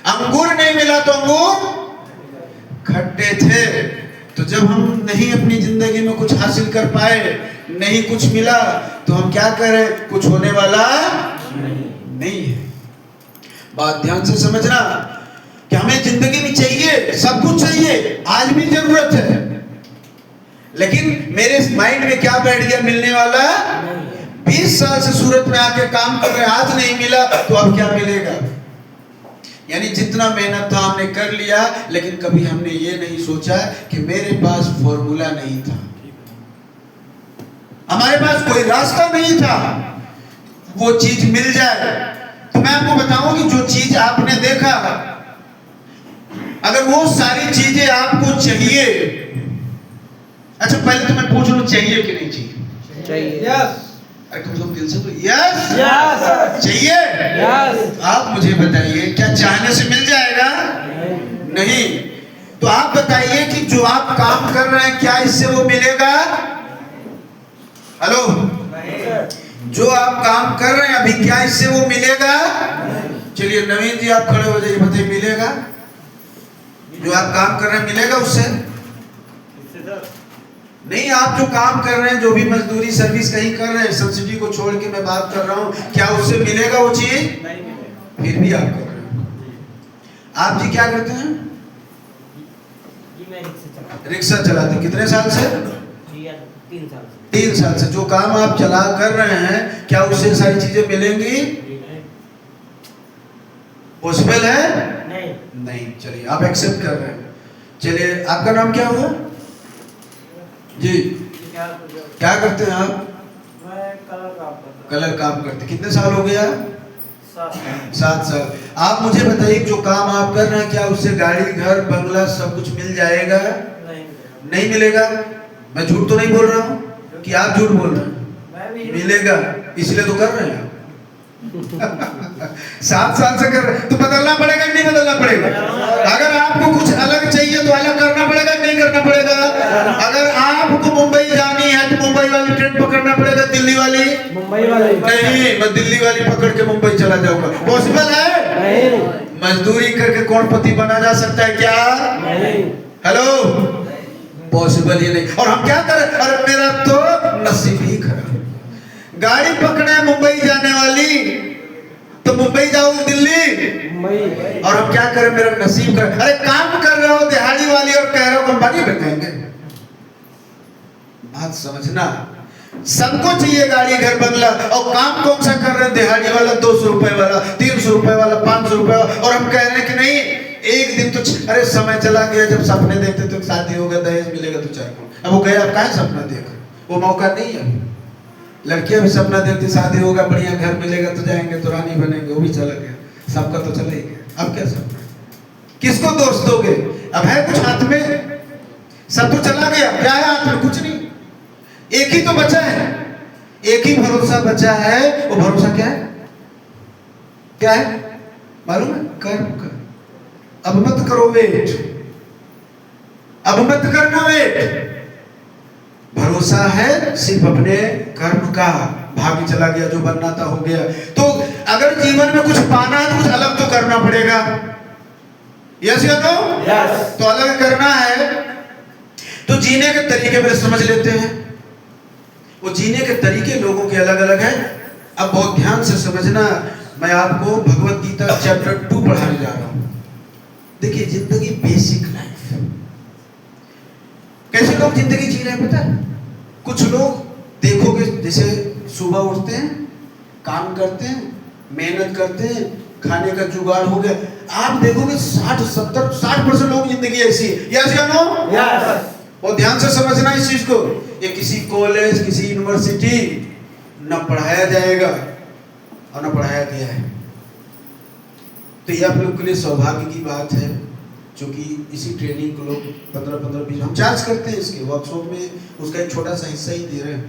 अंगूर नहीं मिला तो अंगूर खट्टे थे। तो जब हम नहीं अपनी जिंदगी में कुछ हासिल कर पाए, नहीं कुछ मिला, तो हम क्या करें? कुछ होने वाला नहीं है। बात ध्यान से समझना कि हमें जिंदगी में चाहिए, सब कुछ चाहिए, आज भी जरूरत है, लेकिन मेरे माइंड में क्या बैठ गया? मिलने वाला 20 साल से सूरत में आके काम कर रहे, आज नहीं मिला तो अब क्या मिलेगा? यानी जितना मेहनत था हमने कर लिया, लेकिन कभी हमने ये नहीं सोचा कि मेरे पास फॉर्मूला नहीं था, हमारे पास कोई रास्ता नहीं था वो चीज मिल जाए। तो मैं आपको बताऊं कि जो चीज आपने देखा, अगर वो सारी चीजें आपको चाहिए, अच्छा पहले तो मैं पूछ लूं, चाहिए कि नहीं चाहिए? चाहिए। यस। अरे तुम दिल से तो यस यस चाहिए। यस। आप मुझे बताइए, क्या चाहने से मिल जाएगा? नहीं। तो आप बताइए कि जो आप काम कर रहे हैं, क्या इससे वो मिलेगा? हेलो, जो आप काम कर रहे हैं अभी, क्या इससे वो मिलेगा? चलिए नवीन जी आप खड़े हो जाइए, बताइए मिलेगा? जो आप काम कर रहे हैं मिलेगा उससे? नहीं, आप जो काम कर रहे हैं, जो भी मजदूरी सर्विस कहीं कर रहे हैं, सब्सिडी को छोड़ के मैं बात कर रहा हूं, क्या उससे मिलेगा वो चीज? फिर भी आप कर रहे हैं। आप जी क्या करते हैं? रिक्शा चलाते हैं। कितने साल से? 3 साल से। 3 साल से। जो काम आप चला कर रहे हैं, क्या उससे सारी चीजें मिलेंगी? पॉसिबल है? नहीं। चलिए आप एक्सेप्ट कर रहे हैं। चलिए आपका नाम क्या हुआ जी? क्या करते हैं आप? मैं कलर काम करते। कितने साल हो गया? 7 साल। आप मुझे बताइए, जो काम आप कर रहे हैं, क्या उससे गाड़ी, घर, बंगला सब कुछ मिल जाएगा? नहीं मिलेगा। मैं झूठ तो नहीं बोल रहा हूँ कि आप झूठ बोल रहे हैं? मिलेगा, इसलिए तो कर रहे हैं। 7 साल से कर रहे हैं, तो बदलना पड़ेगा कि नहीं बदलना पड़ेगा? अगर आपको कुछ अलग चाहिए तो अलग करना पड़ेगा कि नहीं करना पड़ेगा? अगर आपको मुंबई जानी है तो मुंबई वाली ट्रेन पकड़ना पड़ेगा, दिल्ली वाली? मुंबई वाली नहीं, मैं दिल्ली वाली पकड़ के मुंबई चला जाऊंगा। पॉसिबल है? नहीं। मजदूरी करके करोड़पति बना जा सकता है क्या? नहीं। हेलो, पॉसिबल ही नहीं। और हम क्या करें? अरे मेरा तो नसीब ही खराब, गाड़ी पकड़े मुंबई जाने वाली, तो मुंबई जाओगे दिल्ली, मुंबई। और हम क्या करें? मेरा नसीब खराब। अरे काम कर रहे हो दिहाड़ी वाली और कह रहे हो कंपनी में कहेंगे। बात समझना, सबको चाहिए गाड़ी, घर, बंगला, और काम कौन सा कर रहे हैं? दिहाड़ी वाला, 200 रुपए वाला, 300 रुपए वाला, 500 रुपए वाला, और हम कह रहे हैं कि नहीं एक दिन तो। अरे समय चला गया जब सपने देखते तो शादी होगा, दहेज मिलेगा तो 4 करोड़। अब वो गया, अब कहाँ सपना देख? वो मौका नहीं है। लड़कियां भी सपना देखती, शादी होगा, बढ़िया घर मिलेगा तो जाएंगे, तो रानी बनेंगे, वो भी चला गया, सबका तो चला ही गया। अब क्या सपना? किसको दोष दोगे? अब है कुछ हाथ में? सब तो चला गया। क्या है हाथ में? कुछ नहीं। एक ही तो बचा है, एक ही भरोसा बचा है। वो भरोसा क्या है? क्या है मालूम है? कर्म का। अब मत करो वेट, अब मत करना वेट। भरोसा है सिर्फ अपने कर्म का। भाग्य चला गया, जो बनना था हो गया। तो अगर जीवन में कुछ पाना है तो कुछ अलग तो करना पड़ेगा। यस या नो? यस। तो अलग करना है तो जीने के तरीके पहले समझ लेते हैं। वो जीने के तरीके लोगों के अलग अलग हैं। अब बहुत ध्यान से समझना, मैं आपको भगवत गीता चैप्टर 2 पढ़ाने जा रहा हूं। देखिए, जिंदगी बेसिक लाइफ, कैसे लोग जिंदगी जी रहे हैं पता है? कुछ लोग देखोगे, जैसे सुबह उठते हैं, काम करते हैं, मेहनत करते हैं, खाने का जुगाड़ हो गया। आप देखोगे 60% लोग जिंदगी ऐसी है। यस या नो? यस। और ध्यान से समझना इस चीज को। ये किसी कॉलेज, किसी यूनिवर्सिटी न पढ़ाया जाएगा और न पढ़ाया गया है। तो ये आप लोग के लिए सौभाग्य की बात है, क्योंकि इसी ट्रेनिंग को लोग 15-20 हम चार्ज करते हैं इसके वर्कशॉप में, उसका एक छोटा सा हिस्सा ही दे रहे हैं।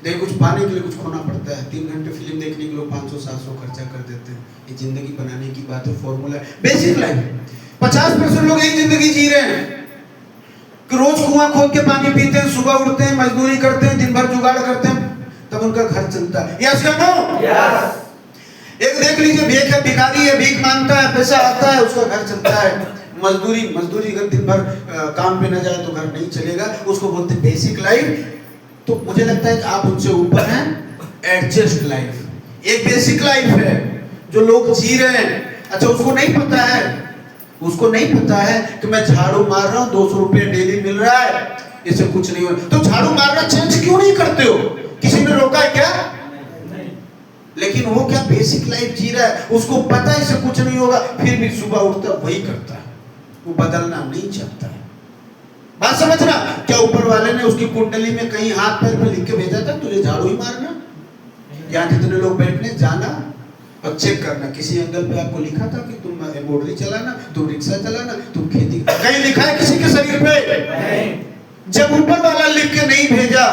देखिए, कुछ पाने के लिए कुछ खोना पड़ता है। 3 घंटे फिल्म देखने के लोग 500-700 खर्चा कर देते हैं। ये जिंदगी बनाने की बात है, फॉर्मूला बेसिक लाइफ। 50% लोग यही जिंदगी जी रहे हैं कि रोज कुआं खोद के पानी पीते हैं, सुबह उठते हैं, मजदूरी करते हैं, दिन भर जुगाड़ करते हैं, तब उनका घर चलता है। यस या नो? यस। एक देख लीजिए भीख है, भिखारी है, भीख मांगता है, पैसा आता है, उसका घर चलता है। मजदूरी अगर दिन भर काम पे न जाए तो घर नहीं चलेगा, उसको बोलते बेसिक लाइफ। तो मुझे लगता है कि आप उनसे ऊपर हैं, एडजस्ट लाइफ। एक बेसिक लाइफ है जो लोग जी रहे हैं। अच्छा, उसको नहीं पता है कि मैं झाड़ू मार रहा हूँ, 200 रुपये डेली मिल रहा है, इससे कुछ नहीं हो रहा। तो झाड़ू मारना चेंज क्यों नहीं करते हो? किसी ने रोका है क्या? लेकिन वो क्या बेसिक लाइफ जी रहा है, उसको पता है इससे कुछ नहीं होगा, फिर भी सुबह उठता वही करता है, वो बदलना नहीं चाहता है। बात समझना? क्या ऊपर वाले ने उसकी कुंडली में कहीं हाथ पैर पे लिख के भेजा था तुझे झाड़ू ही मारना? यहाँ जितने लोग बैठने जाना और चेक करना, किसी एंगल पे आपको लिखा था कि तुम एम्ब्रॉयडरी चलाना, तुम रिक्शा चलाना, तुम खेती, कहीं लिखा है किसी के शरीर पे? जब ऊपर वाला लिख के नहीं भेजा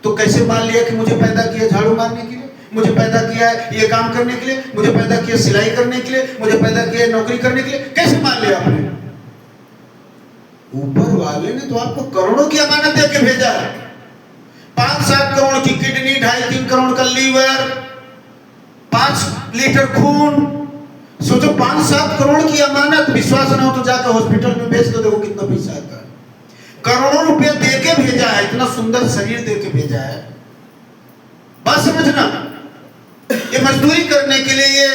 तो कैसे मान लिया कि मुझे पैदा किया झाड़ू मारने के लिए, मुझे पैदा किया है ये काम करने के लिए, मुझे पैदा किया सिलाई करने के लिए, मुझे पैदा किया नौकरी करने के लिए? कैसे मान लिया आपने? ऊपर वाले ने तो आपको करोड़ों की अमानत दे के भेजा है। 5-7 करोड़ की किडनी, 2.5-3 करोड़ का लीवर, 5 लीटर खून। सोचो 5-7 करोड़ की अमानत, विश्वास ना हो तो जाकर हॉस्पिटल में बेच दो, देखो कितना पैसा आता है। करोड़ों रुपए दे के भेजा है, इतना सुंदर शरीर दे के भेजा है। बात समझना? ये मजदूरी करने के लिए, ये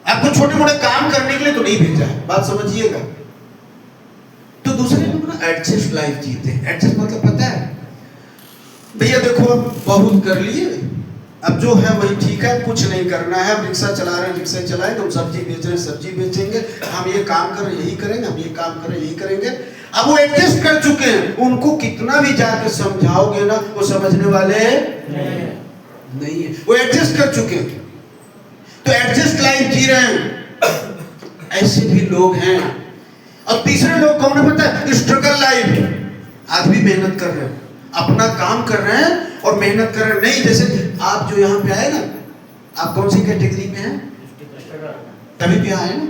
आपको छोटे मोटे काम करने के लिए तो नहीं भेजा है, बात समझिएगा। तो दूसरे लोग ना एडजस्ट लाइफ जीते हैं। एडजस्ट मतलब पता है भैया, देखो अब बहुत कर लिए, अब जो है वही ठीक है, कुछ नहीं करना है। हम रिक्शा चला रहे हैं, रिक्शा चलाएंगे, हम सब्जी बेच रहे हैं, सब्जी बेचेंगे, हम ये काम कर रहे हैं, यही करेंगे, हम ये काम कर रहे हैं, यही करेंगे। अब वो एडजस्ट कर चुके हैं, उनको कितना भी जाकर समझाओगे ना वो समझने वाले नहीं है, वो एडजस्ट कर चुके हैं। तो एडजस्ट लाइफ जी रहे हैं, ऐसे भी लोग हैं। और तीसरे लोग कौन है पता है? Struggle life. आदमी मेहनत कर रहे हैं, अपना काम कर रहे हैं और मेहनत कर रहे हैं। नहीं, जैसे आप जो यहाँ पे आए ना, आप कौन सी कैटेगरी में हैं? तभी भी आए ना।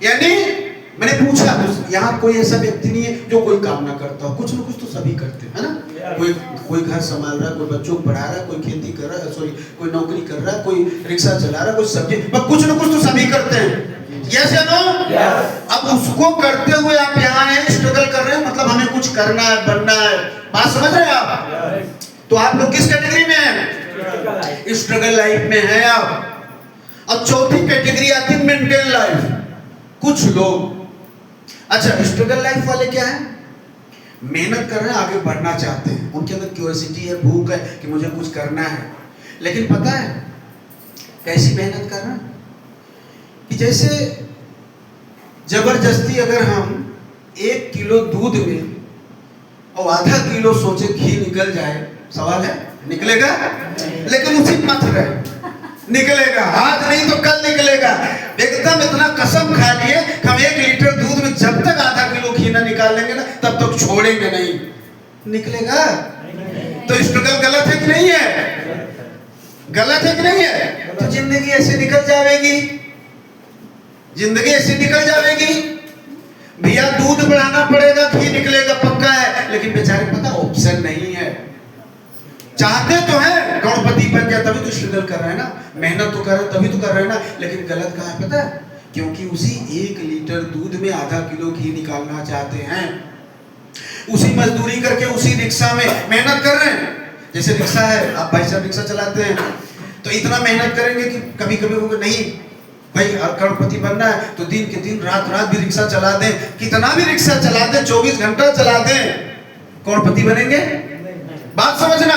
यानी मैंने पूछा, यहाँ कोई ऐसा व्यक्ति नहीं है जो कोई काम ना करता हो, कुछ ना कुछ तो सभी करते हैं, है ना? कोई घर संभाल रहा है, कोई बच्चों को पढ़ा रहा है, कोई खेती कर रहा है, सॉरी कोई नौकरी कर रहा है, कोई रिक्शा चला रहा है, कोई सब्जी, कुछ ना कुछ तो सभी करते हैं। यस या नो? अब उसको करते हुए आप यहाँ हैं, स्ट्रगल कर रहे हैं, मतलब हमें कुछ करना है, बनना है। बात समझ रहे हैं आप? तो आप लोग किस कैटेगरी में हैं? स्ट्रगल लाइफ में हैं आप। अब चौथी कैटेगरी आती है मेंटेन लाइफ। कुछ लोग, अच्छा स्ट्रगल लाइफ वाले क्या है? मेहनत कर रहे हैं, आगे बढ़ना चाहते हैं, उनके अंदर क्यूरियोसिटी है, भूख है कि मुझे कुछ करना है। लेकिन पता है कैसी मेहनत कर रहे हैं? कि जैसे जबरदस्ती अगर हम 1 किलो दूध में और आधा किलो सोचे घी निकल जाए, सवाल है निकलेगा? लेकिन उसी मत रहे, निकलेगा, आज नहीं तो कल निकलेगा। एकदम इतना कसम खा लिए हम 1 लीटर दूध में जब तक आधा किलो घी ना निकाल लेंगे ना तब तक छोड़ेंगे नहीं। निकलेगा? तो स्ट्रगल गलत है कि नहीं है? गलत है कि नहीं है? तो जिंदगी ऐसे निकल जाएगी, जिंदगी ऐसे निकल जाएगी। भैया दूध बढ़ाना पड़ेगा, घी निकलेगा पक्का है, लेकिन बेचारे पता ऑप्शन नहीं है। चाहते तो हैं करोड़पति बन जाए, तभी तो स्ट्रगल कर रहे हैं ना, मेहनत तो कर रहे हैं तभी तो कर रहे हैं ना। लेकिन गलत कहाँ है पता है? क्योंकि उसी 1 लीटर दूध में आधा किलो घी निकालना चाहते हैं। उसी मजदूरी करके उसी रिक्शा में मेहनत कर रहे हैं। जैसे रिक्शा है, आप भाई साहब रिक्शा चलाते हैं तो इतना मेहनत करेंगे कि कभी कभी होगा नहीं भाई करोड़पति बनना है तो दिन के दिन रात भी रिक्शा चला दें, कितना भी रिक्शा चला दें, 24 घंटा चला दें, करोड़पति बनेंगे? बात समझना।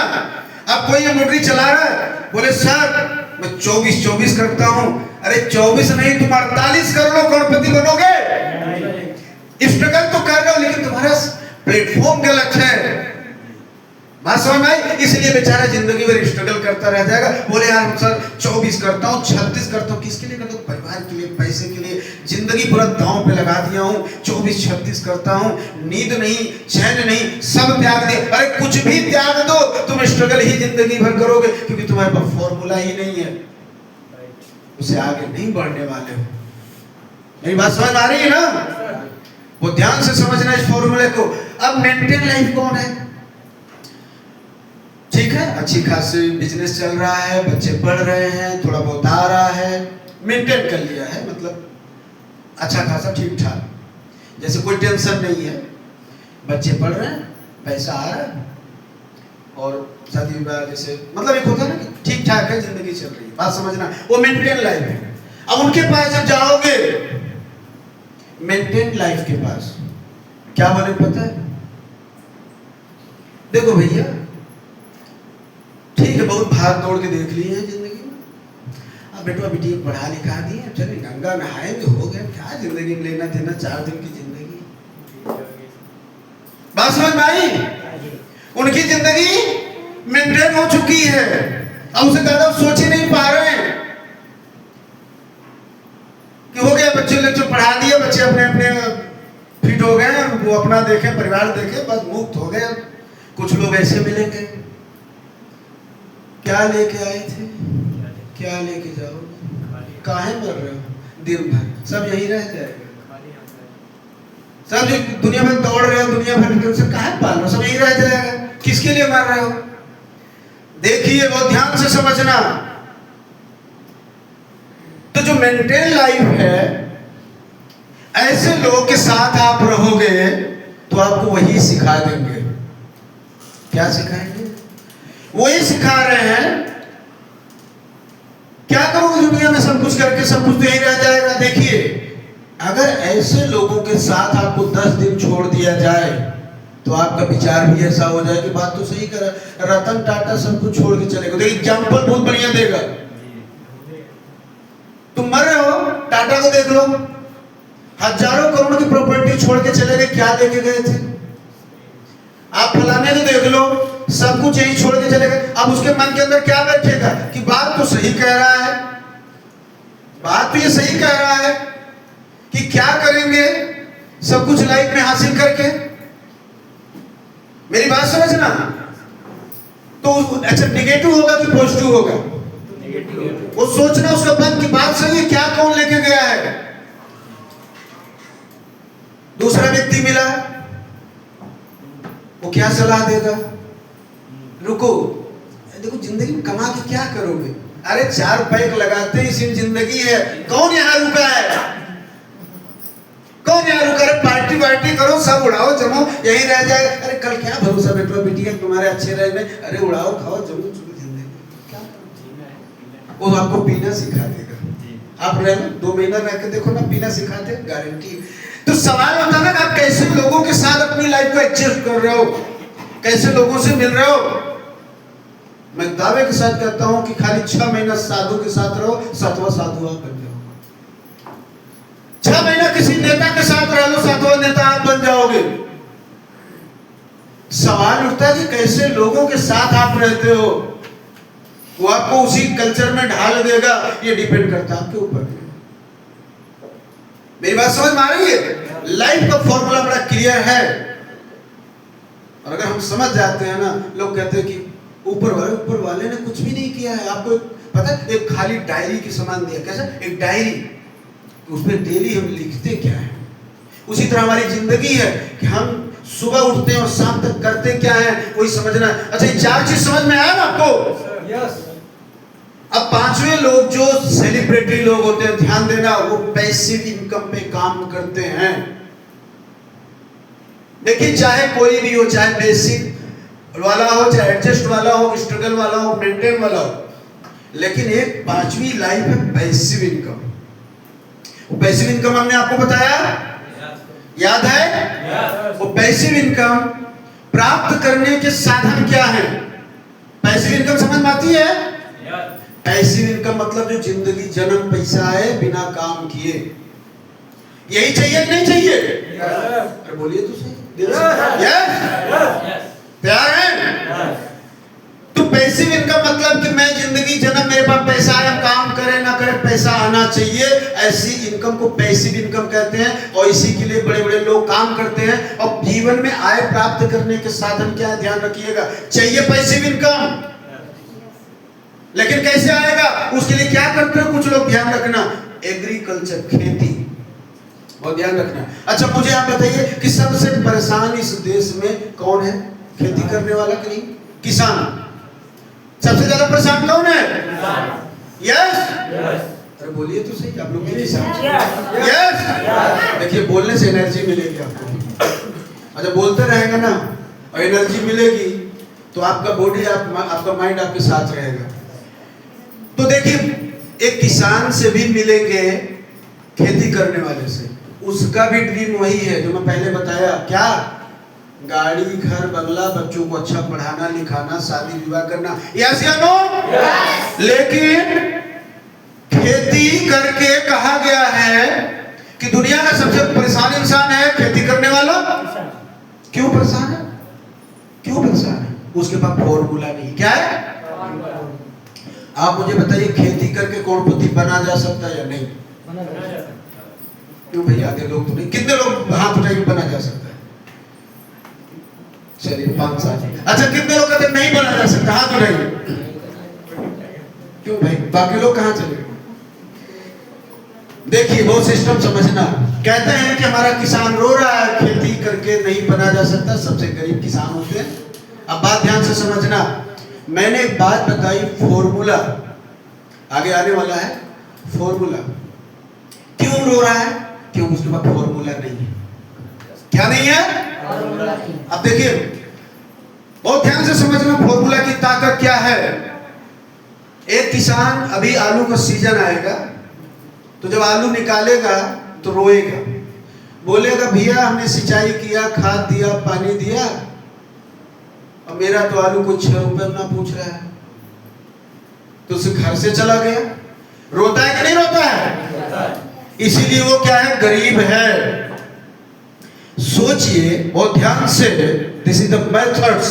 अब कोई एम्ब्रॉयडरी चला रहा है, बोले सर मैं 24 करता हूं। अरे 24 नहीं, तुम 48 कर लो, करोड़पति बनोगे। स्ट्रगल तो कर रहे हो लेकिन तुम्हारा प्लेटफॉर्म गलत है। बात समझ में आई? इसलिए बेचारा जिंदगी भर स्ट्रगल करता रह जाएगा। बोले यार सर 24 करता हूँ, 36 करता हूँ, किसके लिए करता हूँ? परिवार के लिए, पैसे के लिए, जिंदगी पूरा दांव पे लगा दिया हूँ। 24-36 करता हूँ, नींद नहीं, चैन नहीं, सब त्याग दे। अरे कुछ भी त्याग दो, तुम स्ट्रगल ही जिंदगी भर करोगे, क्योंकि तुम्हारे पास फॉर्मूला ही नहीं है, उसे आगे नहीं बढ़ने वाले हो। मेरी बात समझ आ रही है ना? वो ध्यान से समझना इस फॉर्मूले को। अब मेंटेन लाइफ कौन है? ठीक है, अच्छी खासी बिजनेस चल रहा है, बच्चे पढ़ रहे हैं, थोड़ा बहुत आ रहा है, मेंटेन कर लिया है, मतलब अच्छा खासा ठीक ठाक, जैसे कोई टेंशन नहीं है, बच्चे पढ़ रहे हैं, पैसा आ रहा है, और शादी विवाह जैसे मतलब एक होता है ना कि ठीक ठाक है, जिंदगी चल रही है, बात समझना, वो मेंटेन लाइफ है। अब उनके पास जब जाओगे मेंटेन लाइफ के पास, क्या बोले पता है? देखो भैया, ठीक है, बहुत भाग दौड़ के देख लिए हैं जिंदगी में, अब बेटवा बेटी पढ़ा लिखा दिए, चले गंगा नहाएंगे, हो गया, क्या जिंदगी में लेना देना, 4 दिन की जिंदगी। बात समझ में आई? उनकी जिंदगी मेंटेन हो चुकी है, अब उसे ज्यादा सोच ही नहीं पा रहे हैं कि हो गया, बच्चे लेक्चर पढ़ा दिए, बच्चे अपने अपने फिट हो गए, वो अपना देखे, परिवार देखे, बस मुक्त हो गए। कुछ लोग ऐसे मिलेंगे, क्या लेके आए थे, क्या लेके जाओ, काहे मर रहे हो दिन भर, सब यही रह जाएगा, सब जो दुनिया में दौड़ रहे हो, दुनिया भर के उसे काहे पाल रहे हो, सब यही रह जाएगा, किसके लिए मर रहे हो? देखिए, बहुत ध्यान से समझना। तो जो मेंटेन लाइफ है, ऐसे लोगों के साथ आप रहोगे तो आपको वही सिखा देंगे। क्या सिखाएंगे? वही सिखा रहे हैं, क्या करोगे दुनिया में सब कुछ करके, सब कुछ तो यही रह जाएगा। देखिए, अगर ऐसे लोगों के साथ आपको 10 दिन छोड़ दिया जाए तो आपका विचार भी ऐसा हो जाए कि बात तो सही कर, रतन टाटा सब कुछ छोड़ के चले गए। देखिए, एग्जाम्पल बहुत बढ़िया देगा। तुम मर रहे हो, टाटा को देख लो, हजारों करोड़ की प्रॉपर्टी छोड़ के चले गए, क्या लेके गए थे? आप फलाने को देख लो, सब कुछ यही छोड़ के चले गए। अब उसके मन के अंदर क्या बैठेगा कि बात तो सही कह रहा है, बात तो ये सही कह रहा है कि क्या करेंगे सब कुछ लाइफ में हासिल करके। मेरी बात समझना। तो अच्छा, निगेटिव होगा कि पॉजिटिव होगा? वो सोचना उसका मन की बात सही है, क्या कौन लेके गया है। दूसरा व्यक्ति मिला, वो क्या सलाह देगा? रुको, देखो जिंदगी में कमा के क्या करोगे? अरे 4 पैक लगाते ही सिर्फ जिंदगी है, कौन यहाँ रुका है? कौन यहाँ रुका है? पार्टी वार्टी करो, सब उड़ाओ जमो, यही रह जाए। अरे कल क्या भरोसा बेटवा बेटी है तुम्हारे अच्छे रहने, अरे उड़ाओ खाओ जमो चुनो जिंदगी, क्या करो? वो आपको पीना सिखा देगा। आप रह 2 महीना रह के देखो ना, पीना सिखाते, गारंटी। तो सवाल होता है ना कि आप कैसे लोगों के साथ अपनी लाइफ को एडजस्ट कर रहे हो, कैसे लोगों से मिल रहे हो। मैं दावे के साथ कहता हूं कि खाली 6 महीना साधु के साथ रहो, 7वां साधु आप बन जाओगे। 6 महीना किसी नेता के साथ रह लो, 7वां नेता आप बन जाओगे। सवाल उठता है कि कैसे लोगों के साथ आप रहते हो, वो आपको उसी कल्चर में ढाल देगा, ये डिपेंड करता है आपके ऊपर। मेरी बात समझ में आ रही है? लाइफ का फॉर्मूला बड़ा क्लियर है, और अगर हम समझ जाते हैं ना, लोग कहते हैं कि ऊपर वाले ने कुछ भी नहीं किया है। आपको पता है, एक खाली डायरी की समान दिया, कैसा? एक डायरी, उसमें डेली हम लिखते क्या है। उसी तरह हमारी जिंदगी है कि हम सुबह उठते हैं और शाम तक करते क्या है, वही समझना। अच्छा, ये 4 चीज समझ में आया ना आपको? यस। अब 5वें लोग जो सेलिब्रिटी लोग होते हैं, ध्यान देना, वो पैसिव इनकम पे काम करते हैं। देखिए, चाहे कोई भी हो, चाहे बेसिक वाला हो, चाहे एडजस्ट वाला हो, स्ट्रगल वाला हो, मेंटेन वाला हो, लेकिन एक 5वीं लाइफ है पैसिव इनकम। वो पैसिव इनकम हमने आपको बताया, याद है? वो पैसिव इनकम प्राप्त करने के साधन क्या है? पैसिव इनकम समझ में आती है? पैसिव इनकम मतलब जो जिंदगी जन्म पैसा है बिना काम किए, यही चाहिए कि नहीं चाहिए? अरे बोलिए तो सही, प्यार है। तो पैसिव इनकम मतलब कि मैं जिंदगी जन्म, मेरे पास पैसा है, काम करे ना करे पैसा आना चाहिए, ऐसी इनकम को पैसिव इनकम कहते हैं। और इसी के लिए बड़े बड़े लोग काम करते हैं। और जीवन में आय प्राप्त करने के साधन क्या है, ध्यान रखिएगा, चाहिए पैसिव इनकम। लेकिन कैसे आएगा, उसके लिए क्या करते हो कुछ लोग, ध्यान रखना, एग्रीकल्चर, खेती, और ध्यान रखना। अच्छा, मुझे आप बताइए कि सबसे परेशान इस देश में कौन है? खेती करने वाला कि नहीं? किसान। सबसे ज्यादा परेशान कौन है? यस, यस, अरे बोलिए तो सही, आप लोग भी किसान। यस, यस, देखिए बोलने से एनर्जी मिलेगी आपको। अच्छा बोलते रहेंगे ना और एनर्जी मिलेगी तो आपका बॉडी आपका माइंड आपके साथ रहेगा। तो देखिए एक किसान से भी मिलेंगे खेती करने वाले से, उसका भी ड्रीम वही है जो मैं पहले बताया, क्या? गाड़ी, घर, बंगला, बच्चों को अच्छा पढ़ाना लिखाना, शादी विवाह करना। यस या नो? लेकिन खेती करके कहा गया है कि दुनिया का सबसे परेशान इंसान है खेती करने वाला। क्यों परेशान है? क्यों परेशान है? उसके पास फॉर्मूला नहीं। क्या है? आप मुझे बताइए, खेती करके करोड़पति बना जा सकता है या नहीं? क्यों भाई, आधे लोग तो नहीं, कितने लोग हाथ उठाइए बना जा सकता है? चलिए 5-7। अच्छा कितने लोग कहते नहीं बना जा सकता? हाथ उठाइए। क्यों भाई, बाकी लोग कहां चले गए? देखिए वो सिस्टम समझना। कहते हैं कि हमारा किसान रो रहा है, खेती करके नहीं बना जा सकता, सबसे गरीब किसान होते हैं। अब बात ध्यान से समझना, मैंने एक बात बताई, फॉर्मूला आगे आने वाला है। फॉर्मूला क्यों रो रहा है? क्योंकि उसके पास फॉर्मूला नहीं है। क्या नहीं है? अब देखिए बहुत ध्यान से समझना, फॉर्मूला की ताकत क्या है। एक किसान, अभी आलू का सीजन आएगा तो जब आलू निकालेगा तो रोएगा, बोलेगा भैया हमने सिंचाई किया, खाद दिया, पानी दिया और मेरा तो आलू को 6 रुपए ना पूछ रहा है, तो उसे घर से चला गया। रोता है कि नहीं रोता है? इसीलिए वो क्या है? गरीब है। सोचिए बहुत ध्यान से, दिस इज द मेथड्स,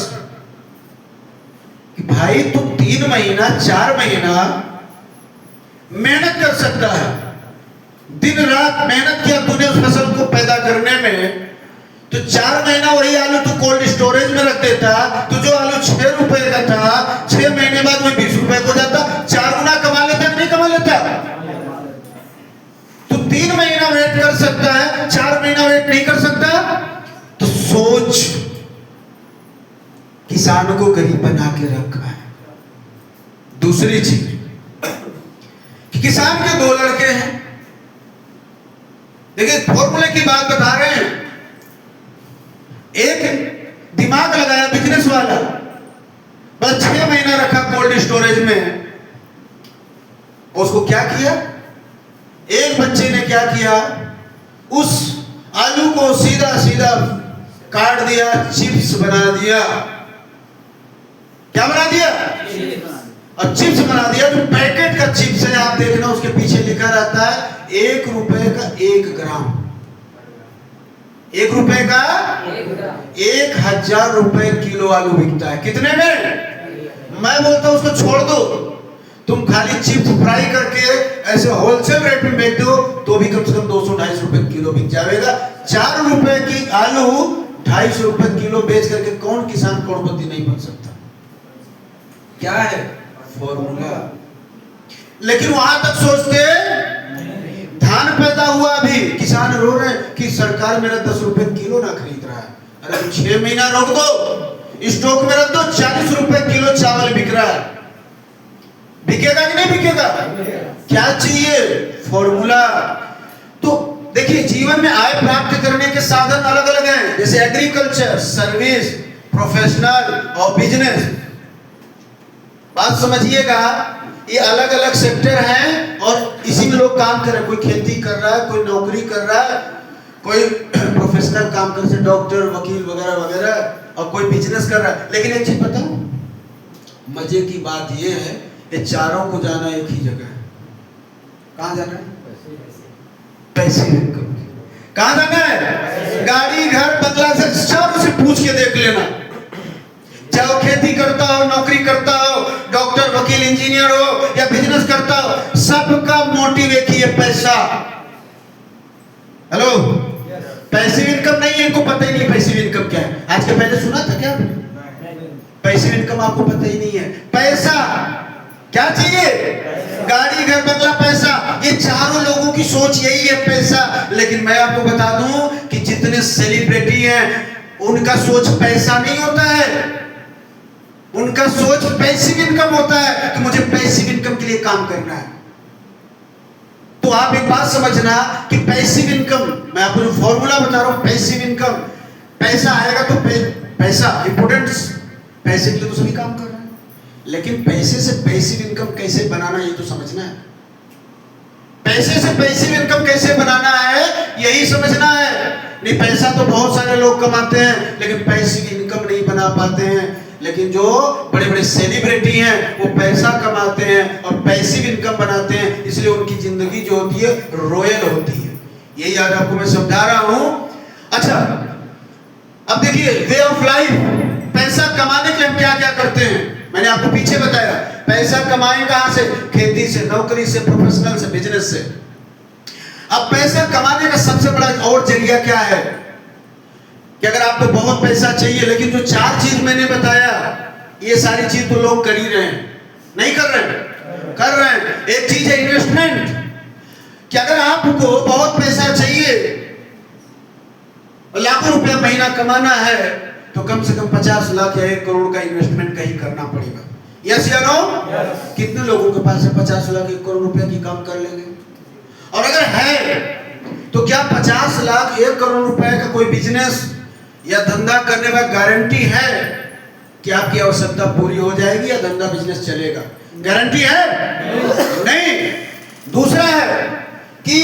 कि भाई तुम 3 महीना 4 महीना मेहनत कर सकता है, दिन रात मेहनत किया तूने उस फसल को पैदा करने में, तो 4 महीना वही आलू तू कोल्ड स्टोरेज में रख देता, तो जो आलू 6 रुपए का था 6 महीने बाद वही 20 रुपए को जाता, 4 गुना कमा लेता कि नहीं कमा लेता? तू 3 महीना वेट कर सकता है, 4 महीना वेट नहीं कर सकता। तो सोच, किसानों को गरीब बना के रखा है। दूसरी चीज कि किसान के 2 लड़के हैं। देखिए फॉर्मूले की बात बता रहे हैं। एक दिमाग लगाया बिजनेस वाला, बस 6 महीना रखा कोल्ड स्टोरेज में। उसको क्या किया? एक बच्चे ने क्या किया, उस आलू को सीधा सीधा काट दिया, चिप्स बना दिया। क्या बना दिया? और चिप्स बना दिया। जो पैकेट का चिप्स है आप देखना, उसके पीछे लिखा रहता है 1 रुपए का 1 ग्राम। 1 रुपए का 1000 रुपए किलो आलू बिकता है। कितने में? मैं बोलता हूं उसको छोड़ दो, तुम खाली चिप्स फ्राई करके ऐसे होलसेल रेट में बेच दो तो भी कम से कम 200-250 रुपए किलो बिक जाएगा। 4 रुपए की आलू 250 रुपए किलो बेच करके कौन किसान करोड़पति नहीं बन सकता? क्या है? फॉर्मूला। लेकिन वहां तक सोचते, धान पैदा हुआ, अभी किसान रो रहे हैं कि सरकार मेरा 10 रुपए किलो ना खरीद रहा है। अरे 6 महीना रोक दो, स्टॉक में रख दो, 40 रुपए किलो चावल बिक रहा है। बिकेगा कि नहीं बिकेगा? क्या चाहिए? फॉर्मूला। तो देखिए जीवन में आय प्राप्त करने के साधन अलग अलग हैं, जैसे एग्रीकल्चर, सर्विस, प्रोफेशनल और बिजनेस। बात समझिएगा, ये अलग अलग सेक्टर हैं और इसी में लोग काम कर रहे हैं। कोई खेती कर रहा है, कोई नौकरी कर रहा है, कोई प्रोफेशनल काम कर रहे हैं, डॉक्टर, वकील वगैरह वगैरह, और कोई बिजनेस कर रहा है। लेकिन एक चीज बताऊं, मजे की बात ये है, ये चारों को जाना एक ही जगह है। कहां जाना है? Passive income. कहां जाना है? गाड़ी, घर, बंगला से चारों से पूछ के देख लेना, चाहे वो खेती करता हो, नौकरी करता हो, डॉक्टर, वकील, इंजीनियर हो या बिजनेस करता हो, सबका मोटिव एक ही है, पैसा। हेलो, पैसिव इनकम नहीं है, इनको पता ही नहीं पैसिव इनकम क्या है। आज के पहले सुना था क्या? पैसिव इनकम आपको पता ही नहीं है। पैसा क्या चाहिए? गाड़ी, घर, बंगला, पैसा। ये चारों लोगों की सोच यही है, पैसा। लेकिन मैं आपको बता दूं कि जितने सेलिब्रिटी हैं उनका सोच पैसा नहीं होता है। उनका सोच पैसिव इनकम होता है कि मुझे पैसिव इनकम के लिए काम करना है। तो आप एक बात समझना कि पैसिव इनकम, मैं आपको जो फॉर्मूला बता रहा हूं, पैसिव इनकम, पैसा आएगा तो पैसा इंपोर्टेंस, पैसे के लिए तो सभी काम कर रहे हैं, लेकिन पैसे से पैसिव इनकम कैसे बनाना ये तो समझना है। पैसे से पैसिव इनकम कैसे बनाना है यही समझना है। नहीं, पैसा तो बहुत सारे लोग कमाते हैं लेकिन पैसिव इनकम नहीं बना पाते हैं। लेकिन जो बड़े बड़े सेलिब्रिटी हैं वो पैसा कमाते हैं और पैसिव इनकम बनाते हैं, इसलिए उनकी जिंदगी जो होती है रॉयल होती है। यही आज आपको मैं समझा रहा हूं। अच्छा, अब देखिए वे ऑफ लाइफ, पैसा कमाने के लिए हम क्या क्या करते हैं। मैंने आपको पीछे बताया पैसा कमाएं कहां से, खेती से, नौकरी से, प्रोफेशनल से, बिजनेस से। अब पैसा कमाने का सबसे बड़ा और जरिया क्या है कि अगर आपको बहुत पैसा चाहिए, लेकिन जो 4 चीज मैंने बताया ये सारी चीज तो लोग कर ही रहे हैं, नहीं कर रहे हैं, कर रहे हैं। एक चीज है इन्वेस्टमेंट, कि अगर आपको बहुत पैसा चाहिए, लाखों रुपया महीना कमाना है, तो कम से कम 50 लाख या 1 करोड़ का इन्वेस्टमेंट कहीं करना पड़ेगा। यस या नो? कितने लोगों के पास है 50 लाख 1 करोड़ रुपया की काम कर लेंगे? और अगर है तो क्या 50 लाख 1 करोड़ रुपए का कोई बिजनेस या धंधा करने का गारंटी है कि आपकी आवश्यकता पूरी हो जाएगी या धंधा बिजनेस चलेगा? गारंटी है? नहीं। दूसरा है कि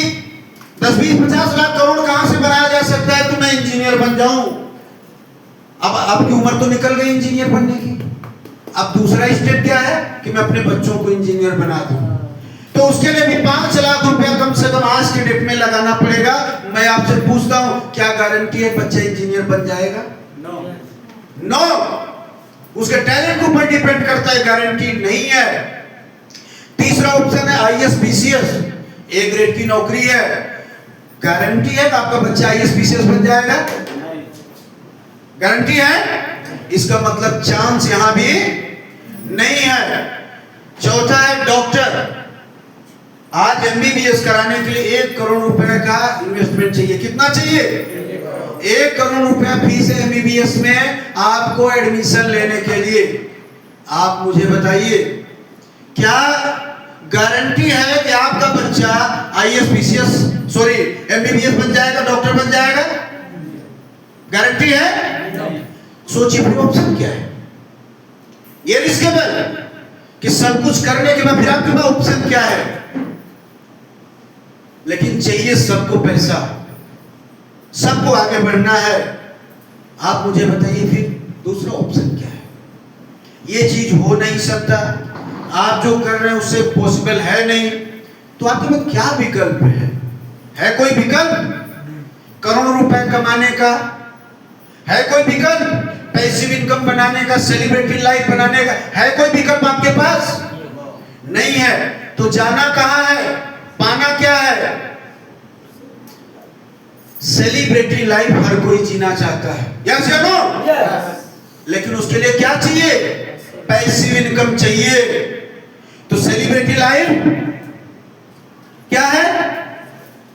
10, 20, 50 लाख करोड़ कहां से बनाया जा सकता है तो मैं इंजीनियर बन जाऊं। अब आपकी उम्र तो निकल गई इंजीनियर बनने की। अब दूसरा स्टेप क्या है कि मैं अपने बच्चों को इंजीनियर बना दूं, तो उसके लिए भी 5 लाख रुपया कम से कम आज के डेट में लगाना पड़ेगा। मैं आपसे पूछता हूं, क्या गारंटी है बच्चा इंजीनियर बन जाएगा? नो। उसके टैलेंट के ऊपर डिपेंड करता है, गारंटी नहीं है। तीसरा ऑप्शन है आईएएस बीसीएस, ए ग्रेड की नौकरी है, गारंटी है कि आपका बच्चा आईएएस बीसीएस बन जाएगा? गारंटी है? इसका मतलब चांस यहां भी नहीं है। चौथा है डॉक्टर। आज एमबीबीएस कराने के लिए 1 करोड़ रुपए का इन्वेस्टमेंट चाहिए। कितना चाहिए? 1 करोड़ रुपया फीस है एमबीबीएस में आपको एडमिशन लेने के लिए। आप मुझे बताइए, क्या गारंटी है कि आपका बच्चा आईएएस बीसीएस एमबीबीएस बन जाएगा, डॉक्टर बन जाएगा? गारंटी है? सोचिए फिर ऑप्शन क्या है। ये रिस्केबल कि सब कुछ करने के बाद फिर आपके पास ऑप्शन क्या है। लेकिन चाहिए सबको पैसा, सबको आगे बढ़ना है। आप मुझे बताइए फिर दूसरा ऑप्शन क्या है। ये चीज हो नहीं सकता, आप जो कर रहे हैं उससे पॉसिबल है नहीं, तो आपके पास क्या विकल्प है? है कोई विकल्प करोड़ों रुपए कमाने का? है कोई विकल्प पैसिव इनकम बनाने का, सेलिब्रिटी लाइफ बनाने का? है कोई विकल्प आपके पास? नहीं है। तो जाना कहां है, पाना क्या है? सेलिब्रिटी लाइफ हर कोई जीना चाहता है, यस या नो? लेकिन उसके लिए क्या चाहिए? पैसिव इनकम चाहिए। तो सेलिब्रिटी लाइफ क्या है?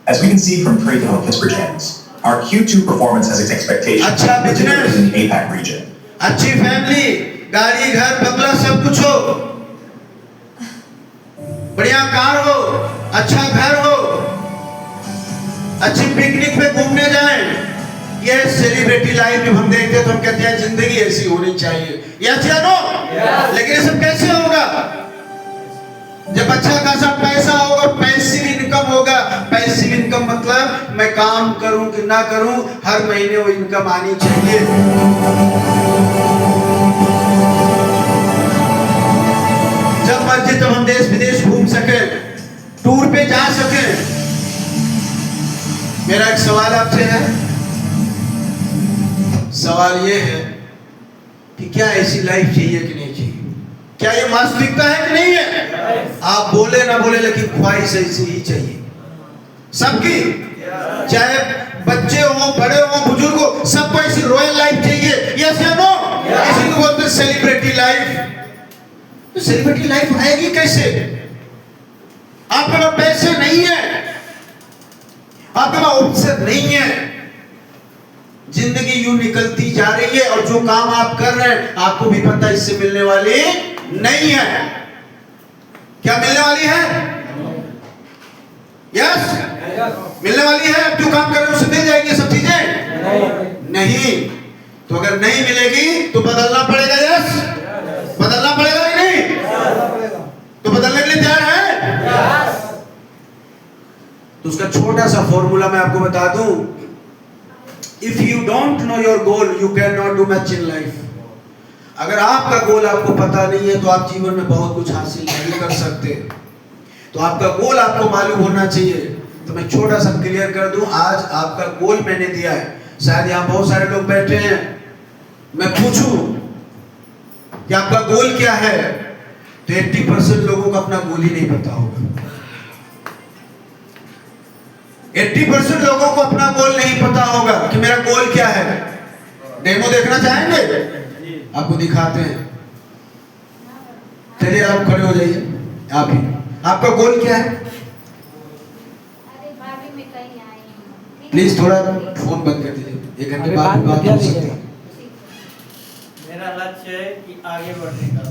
As we can see from Trade Hub Pittsburgh Gems, our Q2 performance has its expectations, अच्छा business, in the APAC region. अच्छी फैमिली, गाड़ी, घर, बंगला सब कुछ हो, बढ़िया कार हो, अच्छा घर हो, अच्छी पिकनिक पे घूमने जाएं, ये सेलिब्रिटी लाइफ जब हम देखते हैं तो हम कहते हैं जिंदगी ऐसी होनी चाहिए। यस या नो? लेकिन ये सब कैसे होगा? जब अच्छा खासा पैसा होगा, पैसिव इनकम होगा। पैसिव इनकम मतलब मैं काम करूं कि ना करूं, हर महीने वो इनकम आनी चाहिए। जब मर्जी तब हम देश विदेश घूम सके, टूर पे जा सके। मेरा एक सवाल आपसे है, सवाल ये है कि क्या ऐसी लाइफ चाहिए कि नहीं चाहिए? क्या ये वास्तविकता है कि नहीं है? आप बोले ना बोले लेकिन ख्वाहिश ऐसी ही चाहिए सबकी, चाहे बच्चे हो, बड़े हो, बुजुर्ग हो, सबको ऐसी रॉयल लाइफ चाहिए। यस या नो? इसी को बोलते हैं सेलिब्रिटी लाइफ। तो सेलिब्रिटी लाइफ आएगी कैसे? आपके पास पैसे नहीं है, आपके पास ऑप्शन नहीं है, जिंदगी यूं निकलती जा रही है, और जो काम आप कर रहे हैं आपको भी पता है इससे मिलने वाली नहीं है। क्या मिलने वाली है? यस, मिलने वाली है। आप जो काम कर रहे हैं उससे मिल जाएगी सब चीजें? नहीं। तो अगर नहीं मिलेगी तो बदलना पड़ेगा। यस, बदलना पड़ेगा कि नहीं? तो बदलने के लिए तैयार है? तो उसका छोटा सा फॉर्मूला मैं आपको बता दूं। If you don't know your goal you can not do much in life. अगर आपका गोल आपको पता नहीं है तो आप जीवन में बहुत कुछ हासिल नहीं कर सकते। तो आपका गोल आपको मालूम होना चाहिए। तो मैं छोटा सा क्लियर कर दूं, आज आपका गोल मैंने दिया है। शायद यहाँ बहुत सारे लोग बैठे हैं, मैं पूछूं कि आपका गोल क्या है, तो 80% लोगों को अपना गोल ही नहीं पता होगा। 80% लोगों को अपना गोल नहीं पता होगा कि मेरा गोल क्या है। डेमो देखना चाहेंगे? आपको दिखाते हैं। चलिए आप खड़े हो जाइए। आप ही, आपका गोल क्या है? प्लीज थोड़ा फोन बंद कर दीजिए, 1 घंटे बाद बात हो सकती है। मेरा लक्ष्य है कि आगे बढ़ने का।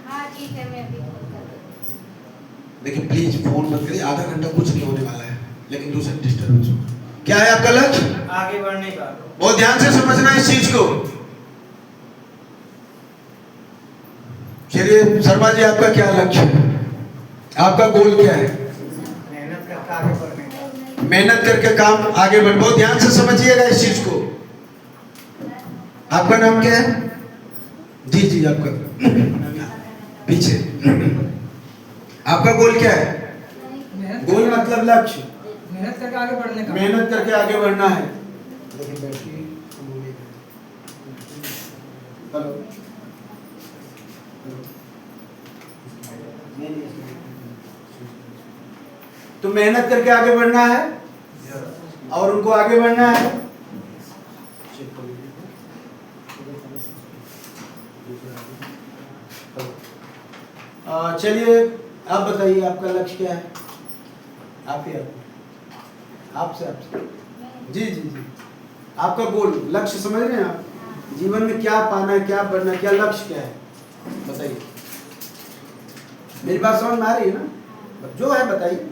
हाँ ठीक है, मैं अभी फोन कर रही हूँ। देखिए प्लीज फोन बंद करिए, आधा घंटा कुछ नहीं होने वाला है, लेकिन दूसरे डिस्टर्बेंस होगा। क्या है आपका लक्ष्य? आगे बढ़ने का। बहुत ध्यान से समझना इस चीज को। चलिए शर्मा जी, आपका क्या लक्ष्य है? आपका गोल क्या है? मेहनत करके आगे बढ़ने का। मेहनत करके काम आगे बढ़। बहुत ध्यान से समझिएगा इस चीज को। आपका नाम क्या है? जी जी, आपका पीछे। आपका गोल क्या है? गोल मतलब लक्ष्य। मेहनत करके आगे बढ़ने का। मेहनत करके आगे बढ़ना है। हेलो, तो मेहनत करके आगे बढ़ना है और उनको आगे बढ़ना है। चलिए आप बताइए, आपका लक्ष्य क्या है? आप ही आपसे जी जी जी, आपका गोल, लक्ष्य समझ रहे हैं आप? जीवन में क्या पाना है, क्या बनना, क्या लक्ष्य क्या है, बताइए। मेरी बात समझ में आ रही है ना? जो है बताइए।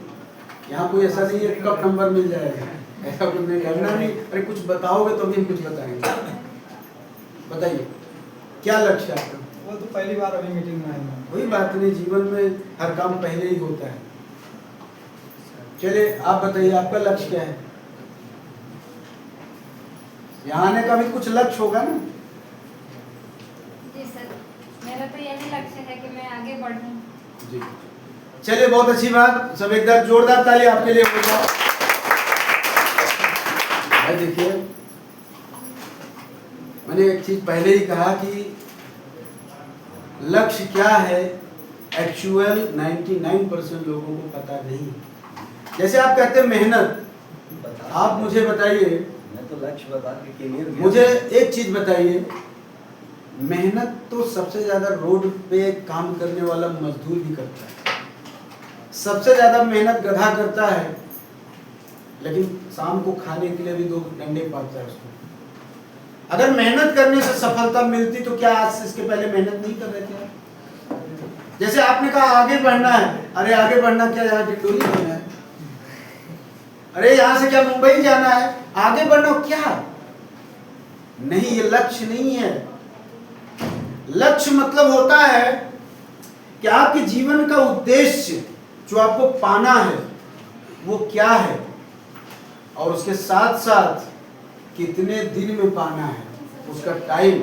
यहाँ कोई ऐसा नहीं है कब नंबर मिल जाएगा, ऐसा कुछ नहीं करना नहीं। अरे कुछ बताओगे तो भी हम कुछ बताएंगे। बताइए क्या लक्ष्य है आपका? वो तो पहली बार अभी मीटिंग में आया हूँ। कोई बात नहीं, जीवन में हर काम पहले ही होता है। चलिए आप बताइए, आपका लक्ष्य क्या है? यहाँ आने का भी कुछ लक्ष्य होगा ना? जी सर, मेरा तो यही लक्ष्य है कि मैं आगे बढ़ूं। जी, चलिए बहुत अच्छी बात। सब एक बार जोरदार ताली आपके लिए हो जाए। भाई देखिए, मैंने एक चीज पहले ही कहा कि लक्ष्य क्या है, एक्चुअल 99% लोगों को पता नहीं। जैसे आप कहते हैं मेहनत, आप मुझे बताइए, मैं तो लक्ष्य बता के क्लियर मुझे एक चीज बताइए, मेहनत तो सबसे ज्यादा रोड पे काम करने वाला मजदूर भी करता है। सबसे ज्यादा मेहनत गधा करता है, लेकिन शाम को खाने के लिए भी 2 डंडे पाता है उसको। अगर मेहनत करने से सफलता मिलती तो क्या आज से इसके पहले मेहनत नहीं कर रहे थे? जैसे आपने कहा आगे बढ़ना है, अरे आगे बढ़ना क्या, यहाँ डिंडोरी जाना है? अरे यहाँ से क्या मुंबई जाना है? आगे बढ़ना क्या? नहीं, ये लक्ष्य नहीं है। लक्ष्य मतलब होता है कि आपके जीवन का उद्देश्य जो आपको पाना है वो क्या है, और उसके साथ साथ कितने दिन में पाना है, उसका टाइम।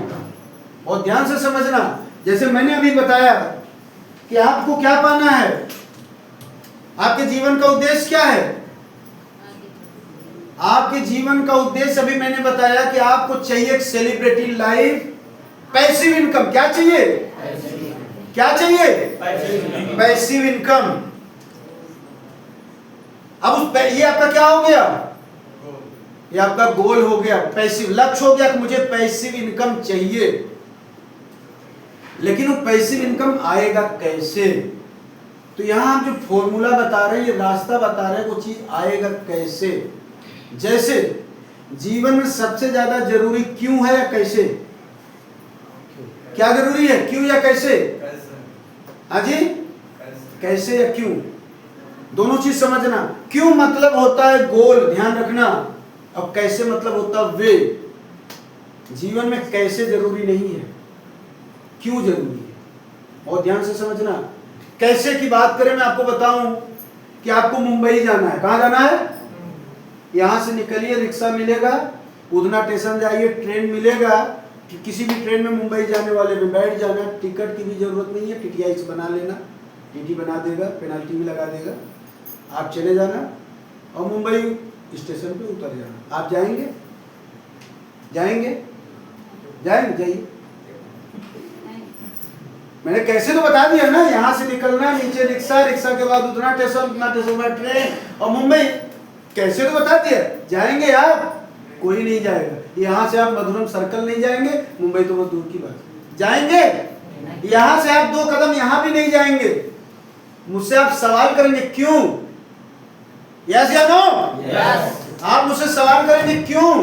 और ध्यान से समझना, जैसे मैंने अभी बताया कि आपको क्या पाना है, आपके जीवन का उद्देश्य क्या है। आपके जीवन का उद्देश्य अभी मैंने बताया कि आपको चाहिए एक सेलिब्रिटी लाइफ, पैसिव इनकम। क्या चाहिए? क्या चाहिए? Passive income. अब ये आपका क्या हो गया? ये आपका गोल हो गया, पैसिव लक्ष्य हो गया कि मुझे पैसिव इनकम चाहिए। लेकिन वो पैसिव इनकम आएगा कैसे? तो यहां हम जो फॉर्मूला बता रहे हैं, ये रास्ता बता रहे हैं, वो चीज आएगा कैसे। जैसे जीवन में सबसे ज्यादा जरूरी क्यों है या कैसे? क्या जरूरी है, क्यों या कैसे? हाँ जी, कैसे या क्यों, दोनों चीज समझना। क्यों मतलब होता है गोल, ध्यान रखना, और कैसे मतलब होता है वे। जीवन में कैसे जरूरी नहीं है, क्यों जरूरी है, और ध्यान से समझना। कैसे की बात करें, मैं आपको बताऊं कि आपको मुंबई जाना है। कहां जाना है? यहां से निकलिए, रिक्शा मिलेगा, उधना स्टेशन जाइए, ट्रेन मिलेगा, कि किसी भी ट्रेन में मुंबई जाने वाले में बैठ जाना। टिकट की भी जरूरत नहीं है, टीटीआई से बना लेना, टीटी बना देगा, पेनल्टी भी लगा देगा। आप चले जाना और मुंबई स्टेशन पे उतर जाना। आप जाएंगे? जाएंगे? जाएंगे? जाइए। मैंने कैसे तो बता दिया ना, यहाँ से निकलना, नीचे रिक्शा, रिक्शा के बाद उतना स्टेशन, उतना स्टेशन पर ट्रेन और मुंबई। कैसे तो बता दिया। जाएंगे आप? कोई नहीं जाएगा। यहाँ से आप मधुरम सर्कल नहीं जाएंगे, मुंबई तो बहुत दूर की बात है। जाएंगे? यहाँ से आप 2 कदम यहाँ भी नहीं जाएंगे। मुझसे आप सवाल करेंगे क्यों? यस या नो? यस। आप मुझसे सवाल करेंगे क्यों?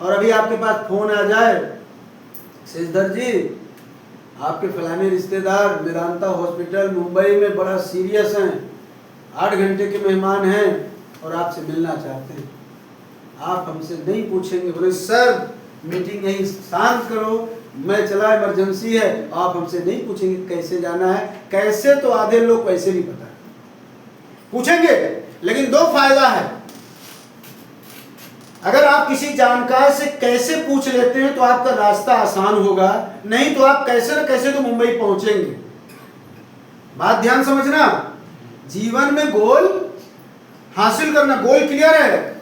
और अभी आपके पास फोन आ जाए, सिद्धर जी आपके फलाने रिश्तेदार मेदांता हॉस्पिटल मुंबई में बड़ा सीरियस हैं, 8 घंटे के मेहमान हैं और आपसे मिलना चाहते हैं। आप हमसे नहीं पूछेंगे, बोले सर मीटिंग यहीं शांत करो, मैं चला, इमरजेंसी है। आप हमसे नहीं पूछेंगे कैसे जाना है। कैसे तो आधे लोग वैसे नहीं पता पूछेंगे, लेकिन 2 फायदा है। अगर आप किसी जानकार से कैसे पूछ लेते हैं तो आपका रास्ता आसान होगा, नहीं तो आप कैसे न कैसे तो मुंबई पहुंचेंगे। बात ध्यान समझना। जीवन में गोल हासिल करना, गोल क्लियर है,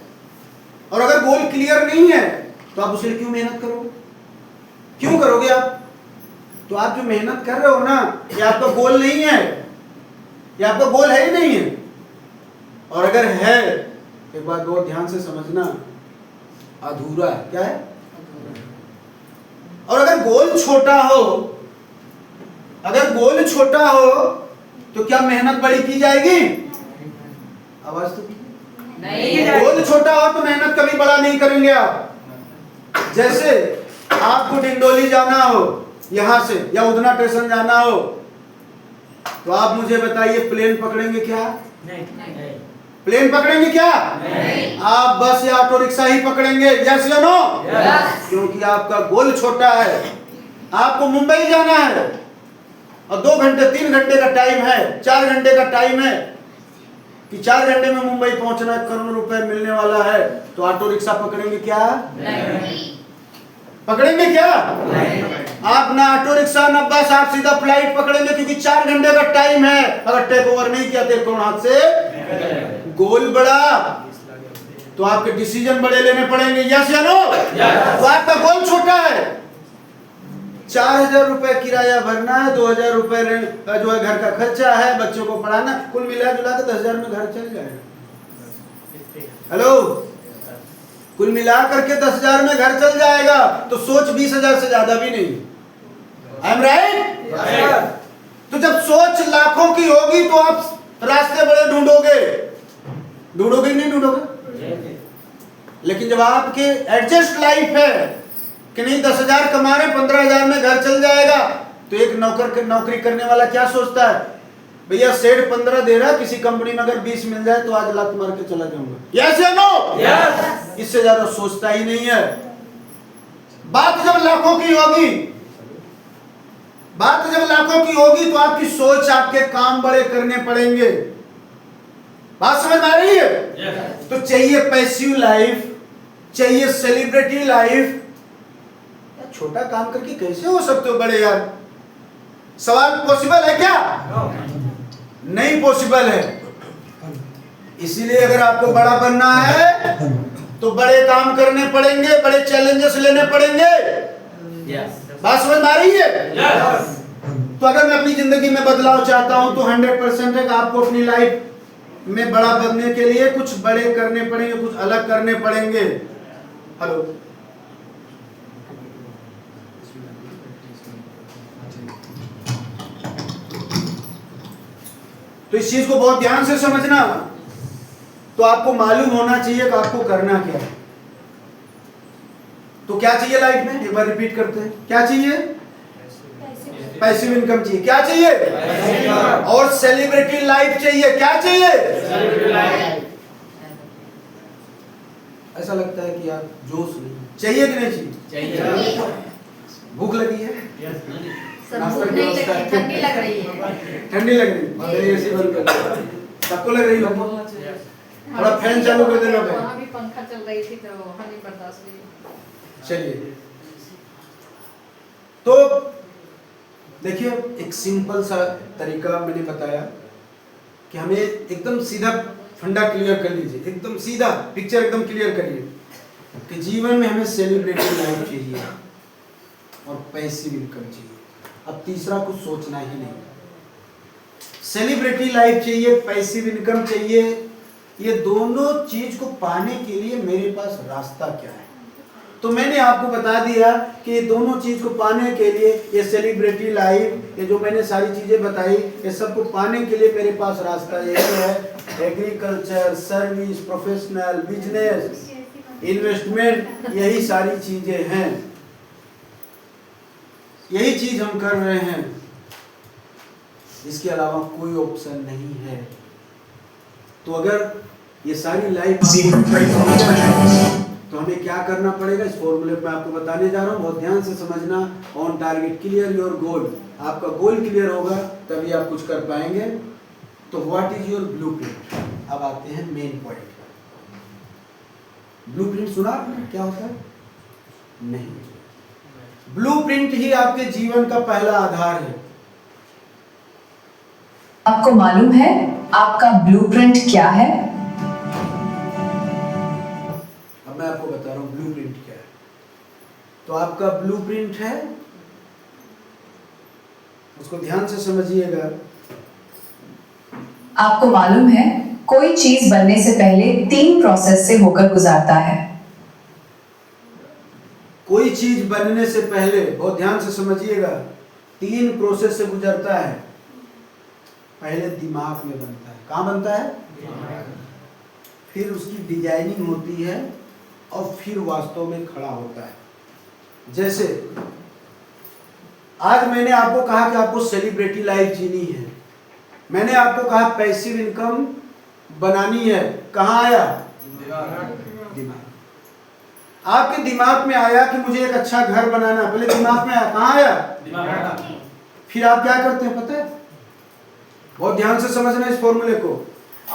और अगर गोल क्लियर नहीं है तो आप उसके लिए क्यों मेहनत करोगे? क्यों करोगे आप? तो आप जो मेहनत कर रहे हो ना, ये आपका गोल नहीं है, ये आपका गोल है ही नहीं है। और अगर है, एक बात बहुत ध्यान से समझना, अधूरा है। क्या है? और अगर गोल छोटा हो, अगर गोल छोटा हो तो क्या मेहनत बड़ी की जाएगी? आवाज तो नहीं। गोल छोटा हो तो मेहनत कभी बड़ा नहीं करेंगे आप। जैसे आपको डिंडोली जाना हो यहां से, या उधना स्टेशन जाना हो, तो आप मुझे बताइए प्लेन पकड़ेंगे क्या? नहीं। प्लेन पकड़ेंगे क्या? नहीं। आप बस या ऑटो रिक्शा ही पकड़ेंगे। यस या नो? यस। क्योंकि आपका गोल छोटा है। आपको मुंबई जाना है और 2 घंटे 3 घंटे का टाइम है, 4 घंटे का टाइम है कि 4 घंटे में मुंबई पहुंचना है, करोड़ों रुपए मिलने वाला है, तो ऑटो रिक्शा पकड़ेंगे क्या? नहीं। पकड़ेंगे क्या? नहीं। आप ना ऑटो रिक्शा ना बस, आप सीधा फ्लाइट पकड़ेंगे, क्योंकि 4 घंटे का टाइम है। अगर टेक ओवर नहीं किया तो हाथ से गोल बड़ा, तो आपके डिसीजन बड़े लेने पड़ेंगे। यस या नो? तो आपका गोल छोटा है। 4000 रुपए किराया भरना है, 2000 रुपए जो है घर का खर्चा है, बच्चों को पढ़ाना, कुल मिला जुला के 10,000 में घर चल जाएगा। हेलो, कुल मिला करके 10,000 में घर चल जाएगा। तो सोच 20,000 से ज्यादा भी नहीं। I am right? तो जब सोच लाखों की होगी तो आप रास्ते बड़े ढूंढोगे, ढूंढोगे नहीं ढूंढोगे? लेकिन जब आपके एडजस्ट लाइफ है कि नहीं 10,000 कमा रहे, 15,000 में घर चल जाएगा, तो एक नौकरी करने वाला क्या सोचता है? भैया सेठ 15 दे रहा है, किसी कंपनी में अगर 20 मिल जाए तो आज लात मार के चला जाऊंगा। यस या नो? यस। इससे ज्यादा सोचता ही नहीं है। बात जब लाखों की होगी, बात जब लाखों की होगी तो आपकी सोच, आपके काम बड़े करने पड़ेंगे। बात समझ में आ रही है? yes. तो चाहिए पैसिव लाइफ, चाहिए सेलिब्रिटी लाइफ। छोटा काम करके कैसे हो सकते हो बड़े यार? सवाल पॉसिबल है क्या? नहीं पॉसिबल है। इसीलिए अगर आपको बड़ा बनना है तो बड़े काम करने पड़ेंगे, बड़े चैलेंजेस लेने पड़ेंगे। yes. बात समझ में आ रही है? yes. तो अगर मैं अपनी जिंदगी में बदलाव चाहता हूं तो 100% है कि आपको अपनी लाइफ में बड़ा बनने के लिए कुछ बड़े करने पड़ेंगे, कुछ अलग करने पड़ेंगे। हेलो, तो इस चीज को बहुत ध्यान से समझना। तो आपको मालूम होना चाहिए कि आपको करना क्या है। तो क्या चाहिए लाइफ में, एक बार रिपीट करते हैं, क्या चाहिए? पैसिव इनकम चाहिए। क्या चाहिए? और सेलिब्रिटी लाइफ चाहिए। क्या चाहिए? ऐसा लगता है कि यार जोश नहीं चाहिए कि नहीं चाहिए? भूख लगी है? नाश्ता की व्यवस्था है? ठंडी लग रही है। ठंडी लग रही है? मेरी एसी बंद कर दो। सबको लग रही है? थोड़ा फैन चालू कर देना भाई। वहाँ भी पंखा चल रही थी तो वहाँ नहीं बर्दाश्त हुई। चलिए, तो देखिए एक सिंपल सा तरीका मैंने बताया कि हमें एकदम सीधा फंडा क्लियर कर लीजिए, एकदम सीधा पिक्चर एकदम क्लियर करिए कि जीवन में हमें सेलिब्रिटी लाइफ चाहिए और पैसिव इनकम चाहिए। अब तीसरा कुछ सोचना ही नहीं। सेलिब्रिटी लाइफ चाहिए, पैसिव इनकम चाहिए, ये दोनों चीज को पाने के लिए मेरे पास रास्ता क्या है? तो मैंने आपको बता दिया कि ये दोनों चीज को पाने के लिए, ये सेलिब्रिटी लाइफ, ये जो मैंने सारी चीजें बताई, ये सब को पाने के लिए मेरे पास रास्ता यही है। Agriculture, service, professional, business, investment, यही सारी चीजें हैं, यही चीज हम कर रहे हैं। इसके अलावा कोई ऑप्शन नहीं है। तो अगर ये सारी life See from Trade Hub Expertise. तो हमें क्या करना पड़ेगा, इस फॉर्मूले में आपको बताने जा रहा हूँ, बहुत ध्यान से समझना। On target, clear your goal. आपका गोल क्लियर होगा तभी आप कुछ कर पाएंगे। तो व्हाट इज योर ब्लूप्रिंट? अब आते हैं मेन पॉइंट। ब्लूप्रिंट सुना आपने क्या होता है? नहीं। ब्लूप्रिंट ही आपके जीवन का पहला आधार है। आपको मालूम है आपका ब्लूप्रिंट क्या है? अब मैं आपको बता रहा हूँ ब्लूप्रिंट क्या है। तो आपका ब्लूप्रिंट है, उसको ध्यान से समझिएगा। आपको मालूम है कोई चीज बनने से पहले 3 प्रोसेस से होकर गुजरता है। कोई चीज बनने से पहले, बहुत ध्यान से समझिएगा, 3 प्रोसेस से गुजरता है। पहले दिमाग में बनता है। कहाँ बनता है? फिर उसकी डिजाइनिंग होती है और फिर वास्तव में खड़ा होता है। जैसे आज मैंने आपको कहा कि आपको सेलिब्रिटी लाइफ जीनी है, मैंने आपको कहा पैसिव इनकम बनानी है। कहाँ आया? दिमाग। आपके दिमाग में आया कि मुझे एक अच्छा घर बनाना, पहले दिमाग में आया। कहाँ आया? फिर आप क्या करते हैं पता है? बहुत ध्यान से समझना इस फॉर्मूले को।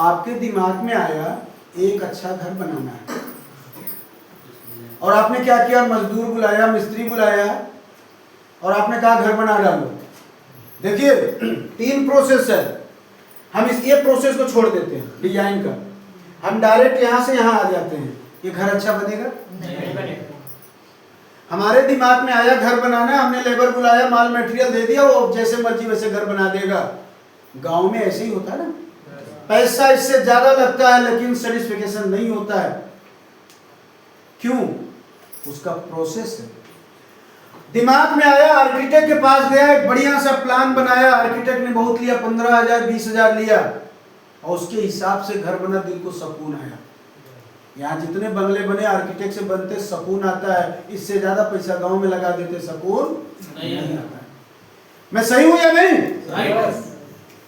आपके दिमाग में आया एक अच्छा घर बनाना है, और आपने क्या किया? मजदूर बुलाया, मिस्त्री बुलाया, और आपने कहा घर बना डालो। देखिए 3 प्रोसेस है। हम ये प्रोसेस को छोड़ देते हैं डिजाइन का, हम डायरेक्ट यहां से यहां आ जाते हैं। ये घर अच्छा बनेगा? नहीं बनेगा। हमारे दिमाग में आया घर बनाना, हमने लेबर बुलाया, माल मटेरियल दे दिया, वो जैसे मर्जी वैसे घर बना देगा। गांव में ऐसे ही होता है ना, पैसा इससे ज्यादा लगता है लेकिन सेटिस्फिकेशन नहीं होता है। क्यों? उसका प्रोसेस है। दिमाग में आया, आर्किटेक्ट के पास गया, एक बढ़िया सा प्लान बनाया, आर्किटेक्ट ने बहुत लिया, 15,000 20,000 लिया, और उसके हिसाब से घर बना, दिल को सुकून आया। यहाँ जितने बंगले बने आर्किटेक्ट से बनते, सुकून आता है। इससे ज्यादा पैसा गांव में लगा देते, सुकून नहीं आता है। मैं सही हूं या नहीं?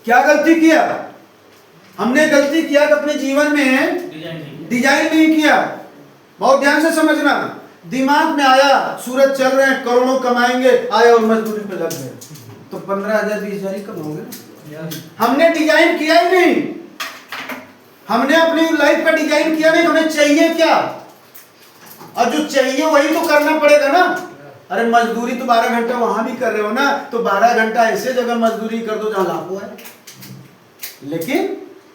क्या गलती किया हमने? गलती किया कि अपने जीवन में डिजाइन नहीं किया। बहुत ध्यान से समझना। दिमाग में आया सूरज चल रहे हैं, करोड़ों कमाएंगे, आए और मजदूरी पे लग गए, तो 15,000 20,000 ही कम हो गए। हमने डिजाइन किया ही नहीं, हमने अपनी लाइफ का डिजाइन किया नहीं। हमें चाहिए क्या, और जो चाहिए वही तो करना पड़ेगा ना। अरे मजदूरी तो 12 घंटा वहां भी कर रहे हो ना, तो 12 घंटा ऐसे जगह मजदूरी कर दो जहां लाखों है। लेकिन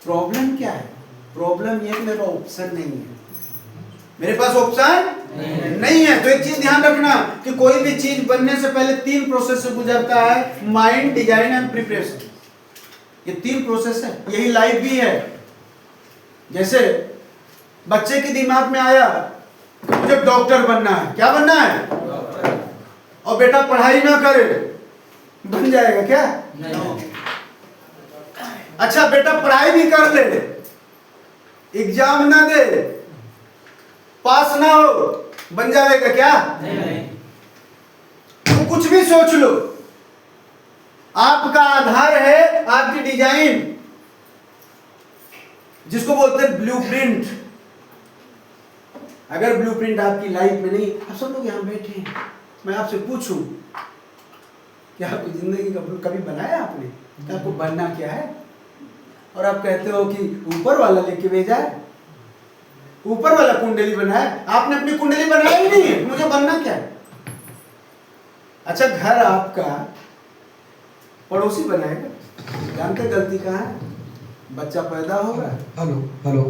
प्रॉब्लम क्या है? प्रॉब्लम ये कि मेरे पास ऑप्शन नहीं है। मेरे पास ऑप्शन नहीं है। तो एक चीज ध्यान रखना कि कोई भी चीज बनने से पहले 3 प्रोसेस से गुजरता है, माइंड, डिजाइन एंड प्रिपरेशन। ये 3 प्रोसेस है। यही लाइफ भी है। जैसे बच्चे के दिमाग में आया कि मुझे डॉक्टर बनना है। क्या बनना है? और बेटा पढ़ाई ना करे, बन जाएगा क्या? नहीं। अच्छा बेटा पढ़ाई भी कर ले, एग्जाम ना दे, पास ना हो, बन जाएगा क्या? नहीं। तुम कुछ भी सोच लो, आपका आधार है आपकी डिजाइन, जिसको बोलते हैं ब्लूप्रिंट। अगर ब्लूप्रिंट आपकी लाइफ में नहीं, आप सब लोग यहां बैठे हैं, मैं आपसे पूछूं कि आपकी जिंदगी का कभी बनाया आपने? कि आपको बनना क्या है? और आप कहते हो कि ऊपर वाला लेके भेजा है, ऊपर वाला कुंडली बनाया, आपने अपनी कुंडली बनाया ही नहीं है। मुझे बनना क्या है? अच्छा, घर आपका पड़ोसी बनाएगा, जानते गलती कहाँ है? बच्चा पैदा होगा, हेलो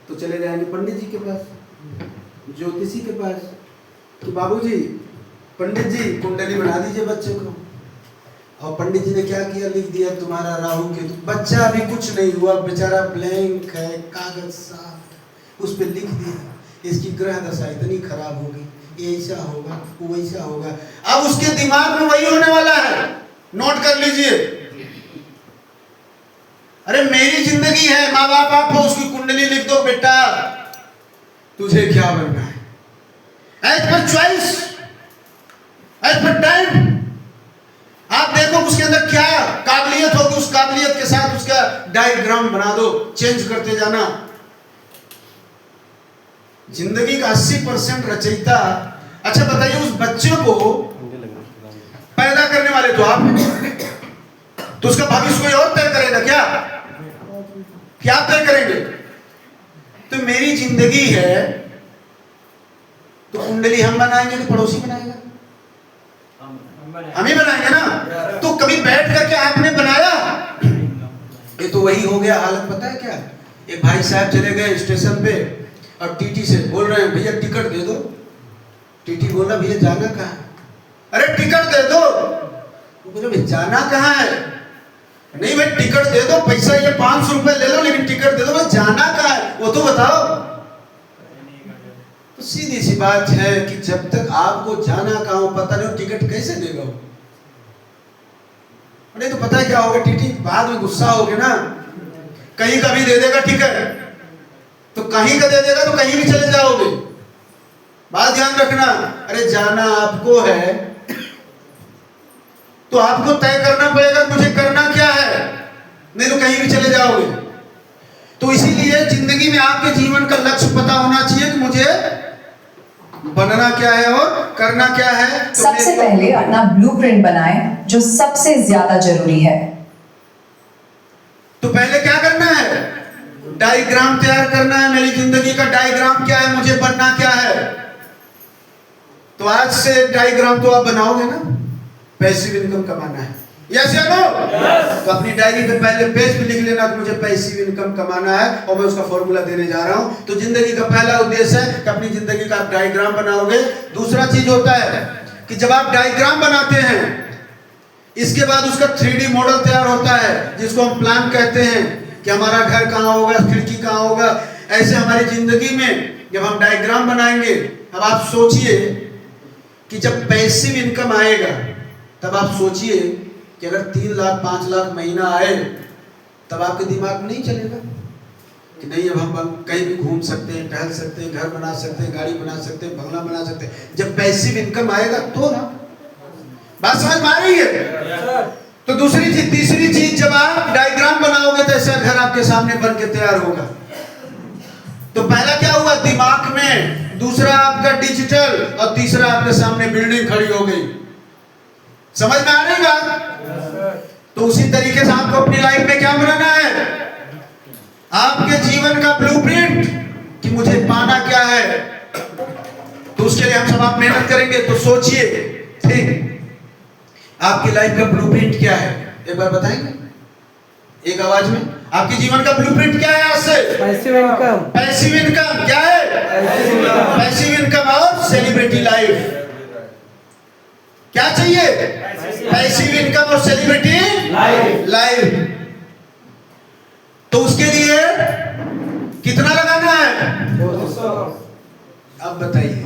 तो चले जाएंगे पंडित जी के पास, ज्योतिषी के पास, कि बाबूजी, पंडित जी कुंडली बना दीजिए बच्चे को। और पंडित जी ने क्या किया? लिख दिया तुम्हारा राहु केतु। बच्चा अभी कुछ नहीं हुआ, बेचारा ब्लैंक है, कागज साफ, उस पर लिख दिया इसकी ग्रह दशा इतनी खराब होगी, ये ऐसा होगा, वो वैसा होगा। अब उसके दिमाग में वही होने वाला है, नोट कर लीजिए। अरे मेरी जिंदगी है, माँ बाप आप हो, उसकी कुंडली लिख दो, बेटा तुझे क्या बनना है, as per choice, as per time. आप देखो उसके अंदर क्या काबिलियत होगी, उस काबिलियत के साथ उसका डायग्राम बना दो, चेंज करते जाना। जिंदगी का 80% रचयिता। अच्छा बताइए, उस बच्चे को पैदा करने वाले तो आप हैं, तो उसका भविष्य कोई और तय करेगा क्या? क्या तय करेंगे? तो मेरी जिंदगी है, तो कुंडली हम बनाएंगे कि पड़ोसी बनाएगा? हम ही बनाएंगे ना। तो कभी बैठ करके आपने बनाया? ये तो वही हो गया हालत। पता है क्या, एक भाई साहब चले गए स्टेशन पे और टीटी से बोल रहे हैं, भैया टिकट दे दो। टीटी बोला, भैया जाना कहाँ है? अरे टिकट दे दो। वो बोले, भाई जाना कहाँ है? नहीं भाई टिकट दे दो, पैसा ये 500 रुपए ले लो, लेकिन टिकट दे दो। भाई जाना कहाँ है वो तो बताओ। तो सीधी सी बात है कि जब तक आपको जाना कहाँ हो पता नहीं, टिकट कैसे देगा वो? नहीं तो पता है क्या होगा, टीटी बाद में गुस्सा होगे ना, कहीं का भी दे देगा टिकट, तो कहीं का दे देगा तो कहीं भी चले जाओगे। बात ध्यान रखना। अरे जाना आपको है तो आपको तय करना पड़ेगा मुझे करना क्या है, नहीं तो कहीं भी चले जाओगे। तो इसीलिए जिंदगी में आपके जीवन का लक्ष्य पता होना चाहिए कि मुझे बनना क्या है और करना क्या है। तो सबसे पहले अपना ब्लूप्रिंट बनाएं, जो सबसे ज्यादा जरूरी है। तो पहले क्या करना है? डायग्राम तैयार करना है। मेरी जिंदगी का डायग्राम क्या है, मुझे बनना क्या है। तो आज से डायग्राम तो आप बनाओगे ना, पैसिव इनकम कमाना है। यस या नो? तो अपनी डायरी पे पहले पेज पे लिख लेना कि मुझे पैसिव इनकम कमाना है, और मैं उसका फॉर्मूला देने जा रहा हूं। तो जिंदगी का पहला उद्देश्य है कि अपनी जिंदगी का आप डायग्राम बनाओगे। दूसरा चीज होता है कि जब आप डायग्राम बनाते हैं, इसके बाद उसका 3D मॉडल तैयार होता है, जिसको हम प्लान कहते हैं कि हमारा घर कहाँ होगा, खिड़की कहाँ होगा। ऐसे हमारी जिंदगी में जब हम डायग्राम बनाएंगे, अब आप सोचिए कि जब पैसिव इनकम आएगा, तब आप सोचिए कि अगर 3 लाख 5 लाख महीना आए, तब आपके दिमाग में नहीं चलेगा कि नहीं अब हम कहीं भी घूम सकते हैं, टहल सकते हैं, घर बना सकते हैं, गाड़ी बना सकते हैं, बंगला बना सकते हैं। जब पैसिव इनकम आएगा तो ना। बात समझ में आ रही है? तो दूसरी चीज, तीसरी चीज, जब आप डायग्राम बनाओगे तो ऐसा घर आपके सामने बन के तैयार होगा। तो पहला क्या हुआ दिमाग में, दूसरा आपका डिजिटल, और तीसरा आपके सामने बिल्डिंग खड़ी हो गई। समझ में आ रही बात? तो उसी तरीके से आपको अपनी लाइफ में क्या बनाना है, आपके जीवन का ब्लूप्रिंट कि मुझे पाना क्या है। तो उसके लिए हम सब आप मेहनत करेंगे। तो सोचिए, ठीक, आपकी लाइफ का ब्लूप्रिंट क्या है, एक बार बताएंगे एक आवाज में। आपके जीवन का ब्लूप्रिंट क्या है? आज से पैसिव इनकम। पैसिव इनकम क्या है? पैसिव इनकम और सेलिब्रिटी लाइफ। क्या चाहिए? पैसिव इनकम और सेलिब्रिटी लाइफ। तो उसके लिए कितना लगाना है? 200। अब बताइए,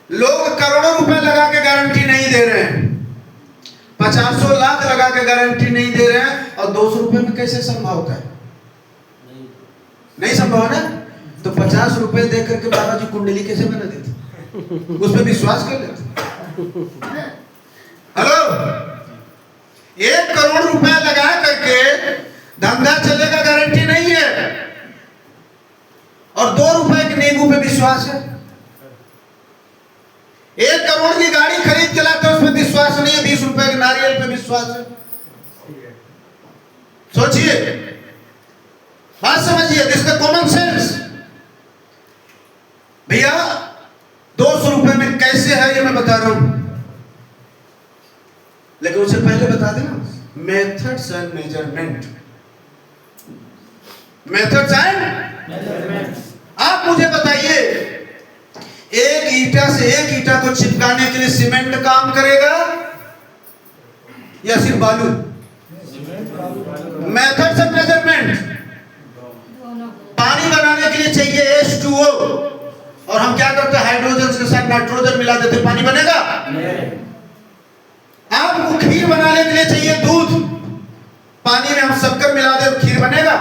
लोग करोड़ों रुपए लगा के गारंटी नहीं दे रहे हैं, 50 लाख लगा के गारंटी नहीं दे रहे हैं, और 200 रुपए में कैसे संभव होता है? नहीं संभव है ना। तो 50 रुपए दे करके बाबा जी कुंडली कैसे बना देते, उस पर विश्वास कर लेते। हेलो, 1 करोड़ रुपया लगा करके धंधा चलेगा गारंटी नहीं है, और 2 रुपए के नींबू पे विश्वास है। 1 करोड़ की गाड़ी खरीद के लाते उसमें विश्वास नहीं है, 20 रुपए के नारियल पे विश्वास है। सोचिए, बात समझिए, दिस द कॉमन सेंस। भैया 200 रुपए में कैसे है ये मैं बता रहा हूं, लेकिन उससे पहले बता देना methods and measurement. Methods and, आप मुझे बताइए, एक ईंटा से एक ईंटा को चिपकाने के लिए सीमेंट काम करेगा या सिर्फ बालू? Methods and measurement. पानी बनाने के लिए चाहिए H2O, और हम क्या करते हैं, हाइड्रोजन के साथ नाइट्रोजन मिला देते, पानी बनेगा? आपको खीर बनाने के लिए चाहिए दूध, पानी में हम शक्कर मिला दे खीर बनेगा?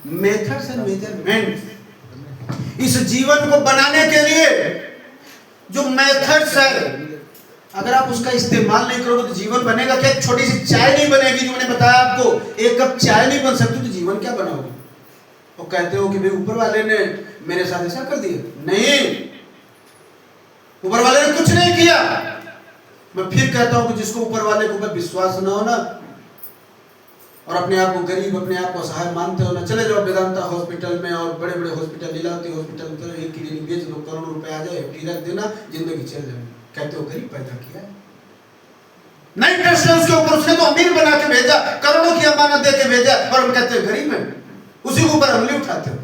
Methods and measurement. इस जीवन को बनाने के लिए जो मेथड्स है, अगर आप उसका इस्तेमाल नहीं करोगे तो जीवन बनेगा क्या? एक छोटी सी चाय नहीं बनेगी, जो मैंने बताया आपको, 1 कप चाय नहीं बन सकती, तो जीवन क्या बनाओगे? वो कहते हो कि भाई ऊपर वाले ने मेरे साथ ऐसा कर दिया। नहीं, ऊपर वाले ने कुछ नहीं किया। मैं फिर कहता हूं कि जिसको ऊपर वाले के ऊपर विश्वास ना हो ना, और अपने आप को गरीब, अपने आप को असहाय मानते हो ना, चले जाओ वेदांता हॉस्पिटल में और बड़े बड़े हॉस्पिटल, लीलावती हॉस्पिटल में, एक किडनी बेच दो, करोड़ रुपए आ जाए, FD रख देना, जिंदगी चल जाए। कहते हो गरीब पैदा किया, नहीं ट्रस्ट है उसके ऊपर, उसने तो अमीर बना के भेजा, करोड़ों की अमानत दे के भेजा, और हम कहते हैं गरीब है, उसी के ऊपर उंगली उठाते हो।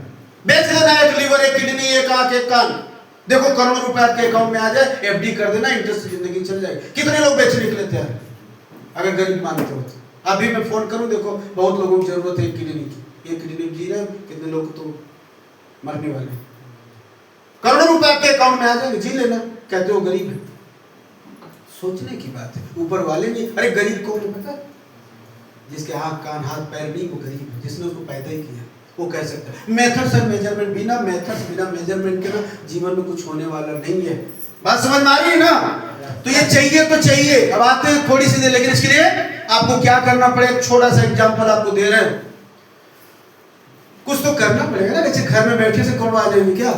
बेच देना, एक लीवर, एक किडनी, एक आंख, एक कान, देखो करोड़ों रुपए आपके अकाउंट में आ जाए, FD कर देना, इंटरेस्ट से जिंदगी चल जाएगी। कितने लोग बेचने के लिए तैयार हैं अगर गरीब मानते हो तो? अभी मैं फोन करूं, देखो बहुत लोगों की जरूरत है एक किडनी की, एक किडनी जी रहे हैं, कितने लोग तो मरने वाले हैं। करोड़ों रुपए आपके अकाउंट में आ जाएंगे, जी लेना, कहते हो गरीब है। सोचने की बात है, ऊपर वाले नहीं। अरे गरीब कौन है पता? जिसके आंख कान हाथ पैर नहीं, वो गरीब है, जिसने उसको पैदा ही किया, वो कह सकता है। मेथड्स एंड मेजरमेंट, बिना मेथड्स बिना मेजरमेंट के ना जीवन में कुछ होने वाला नहीं है। बात समझ में आ रही है ना? तो ये चाहिए तो चाहिए। अब आते हैं थोड़ी सी देर, लेकिन इसके लिए आपको क्या करना पड़ेगा, छोटा सा एग्जांपल आपको दे रहे हैं। कुछ तो करना पड़ेगा ना, वैसे घर में बैठे से कौन आ जाएंगे क्या?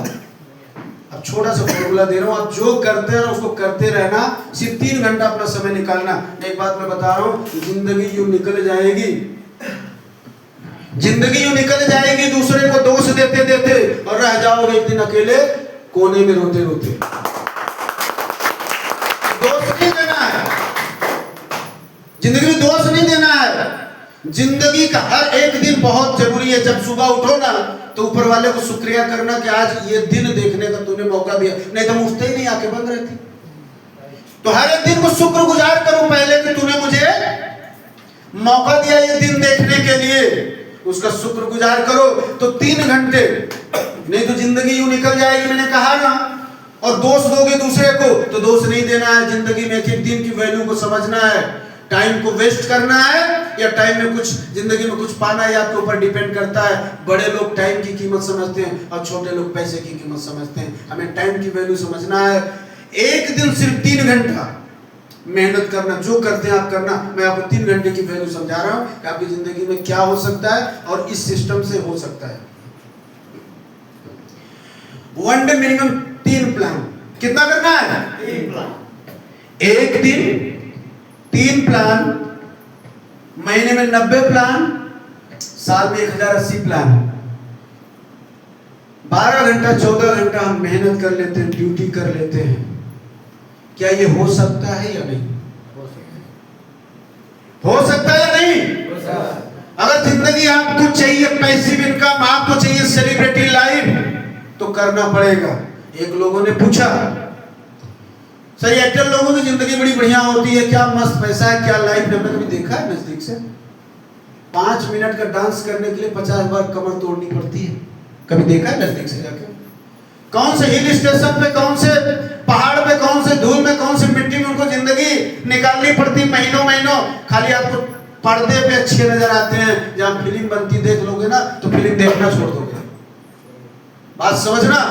अब छोटा सा फॉर्मूला दे रहा हूं, आप जो करते हैं उसको करते रहना, सिर्फ 3 घंटा अपना समय निकालना। एक बात मैं बता रहा हूं, जिंदगी यूं निकल जाएगी, जिंदगी यूं निकल जाएगी, दूसरे को दोष देते देते, और रह जाओगे एक दिन अकेले कोने में रोते रोते। दोष नहीं देना है, जिंदगी में दोष नहीं देना है। जिंदगी का हर एक दिन बहुत जरूरी है। जब सुबह उठो ना, तो ऊपर वाले को शुक्रिया करना कि आज ये दिन देखने का तूने मौका दिया, नहीं तो उठते ही नहीं, आंखें बंद रहती। तो हर एक दिन को शुक्रगुजार करो पहले कि तूने मुझे मौका दिया ये दिन देखने के लिए, उसका शुक्रगुजार करो। तो 3 घंटे, नहीं तो जिंदगी यूं निकल जाएगी। मैंने कहा ना, और दोष दोगे दूसरे को तो दोष नहीं देना है। जिंदगी में एक एक दिन की वैल्यू को समझना है। टाइम को वेस्ट करना है या टाइम में कुछ जिंदगी में कुछ पाना है, आपके ऊपर डिपेंड करता है। बड़े लोग टाइम की कीमत समझते हैं और छोटे लोग पैसे की कीमत समझते हैं। हमें टाइम की वैल्यू समझना है। एक दिन सिर्फ 3 घंटा मेहनत करना, जो करते हैं आप करना। मैं आपको 3 घंटे की वैल्यू समझा रहा हूं कि आपकी जिंदगी में क्या हो सकता है और इस सिस्टम से हो सकता है। 1 डे मिनिमम 3 प्लान। कितना करना है? 3 प्लान। एक दिन 3 प्लान, महीने में 90 प्लान, साल में 1080 प्लान। 12 घंटा 14 घंटा हम मेहनत कर लेते हैं, ड्यूटी कर लेते हैं। क्या ये हो सकता है या नहीं? हो सकता है या नहीं? अगर जिंदगी आपको चाहिए पैसिव इनकम, आपको चाहिए सेलिब्रिटी लाइफ, तो करना पड़ेगा। एक लोगों ने पूछा, सही एक्टर लोगों की जिंदगी बड़ी बढ़िया होती है, क्या मस्त पैसा है, क्या लाइफ है? कभी देखा है नजदीक से? 5 मिनट का डांस करने के लिए 50 बार कमर तोड़नी पड़ती है। कभी देखा है नजदीक से जाके? कौन से हिल स्टेशन पे, कौन से पहाड़ पे, कौन से धूल में, कौन से मिट्टी में उनको जिंदगी निकालनी पड़ती महीनों महीनों। खाली आपको पर्दे पे अच्छे नजर आते हैं, जहां फिल्म बनती देख लोगे ना तो फिल्म देखना छोड़ दोगे। बात समझना।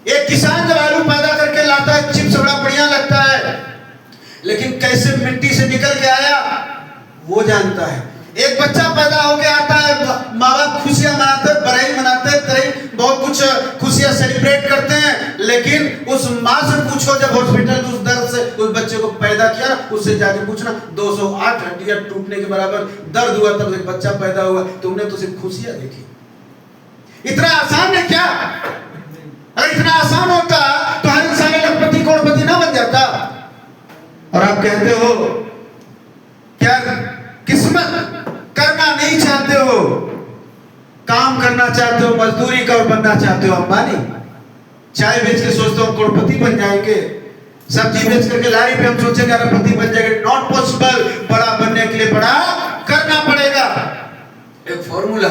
एक किसान जब आलू पैदा करके लाता है, चिप्स बड़ा बढ़िया लगता है, लेकिन कैसे मिट्टी से निकल के आया वो जानता है। एक बच्चा पैदा होके आता है, माँ बाप खुशियां मनाते हैं, बधाई मनाते हैं, तरह बहुत कुछ खुशियां सेलिब्रेट करते हैं, लेकिन उस माँ से पूछो जब हॉस्पिटल में उस दर्द से उस बच्चे को पैदा किया, उससे जाके पूछना 208 हड्डियां टूटने के बराबर दर्द हुआ तब एक बच्चा पैदा हुआ, तुमने तो सिर्फ खुशियां देखी। इतना आसान है क्या? अगर इतना आसान होता तो हर इंसान लखपति करोड़पति ना बन जाता। और आप कहते हो क्या किस्मत करना नहीं चाहते हो, काम करना चाहते हो, मजदूरी का और बनना चाहते हो अंबानी। चाय बेच के सोचते हो करोड़पति बन जाएंगे, सब्जी बेच करके लारी पे हम सोचेंगे अरबपति बन जाएंगे। Not possible. बड़ा बनने के लिए बड़ा करना पड़ेगा। एक फॉर्मूला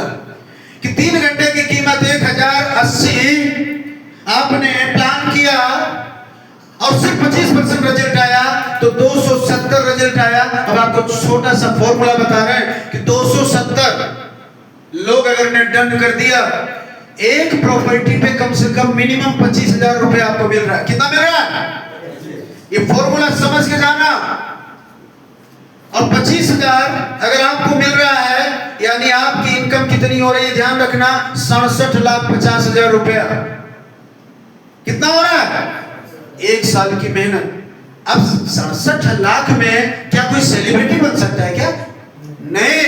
कि 3 घंटे की कीमत 1080 आपने प्लान किया और सिर्फ 25% रिजल्ट आया तो 270 रिजल्ट आया। अब आपको छोटा सा फॉर्मूला बता रहे हैं कि 270 लोग अगर ने डन कर दिया, एक प्रॉपर्टी पे कम से कम मिनिमम 25,000 रुपए आपको मिल रहा है। कितना मिल रहा है? ये फॉर्मूला समझ के जाना। और 25,000 अगर आपको मिल रहा है, यानी आपकी इनकम कितनी हो रही है ध्यान रखना, 67,50,000 रुपया। कितना हो रहा है? 1 साल की मेहनत। अब 67 लाख में क्या कोई सेलिब्रिटी बन सकता है क्या? नहीं।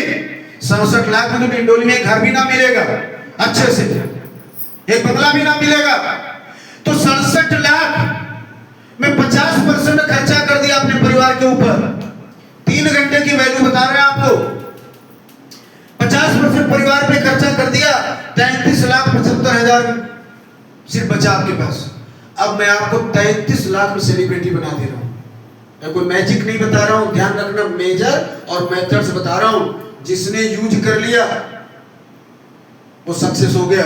67 लाख में तो डिंडोली में एक घर भी ना मिलेगा अच्छे से, एक बंगला भी ना मिलेगा। तो 67 लाख में 50% खर्चा कर दिया अपने परिवार के ऊपर। 3 घंटे की वैल्यू बता रहे हैं आपको। 50% परिवार पे खर्चा कर दिया, 33,75,000 सिर्फ बचा आपके पास। अब मैं आपको 33 लाख में सेलिब्रिटी बना दे रहा हूं। मैं कोई मैजिक नहीं बता रहा हूं, ध्यान रखना, मेजर और मेथड्स बता रहा हूं। जिसने यूज कर लिया वो सक्सेस हो गया।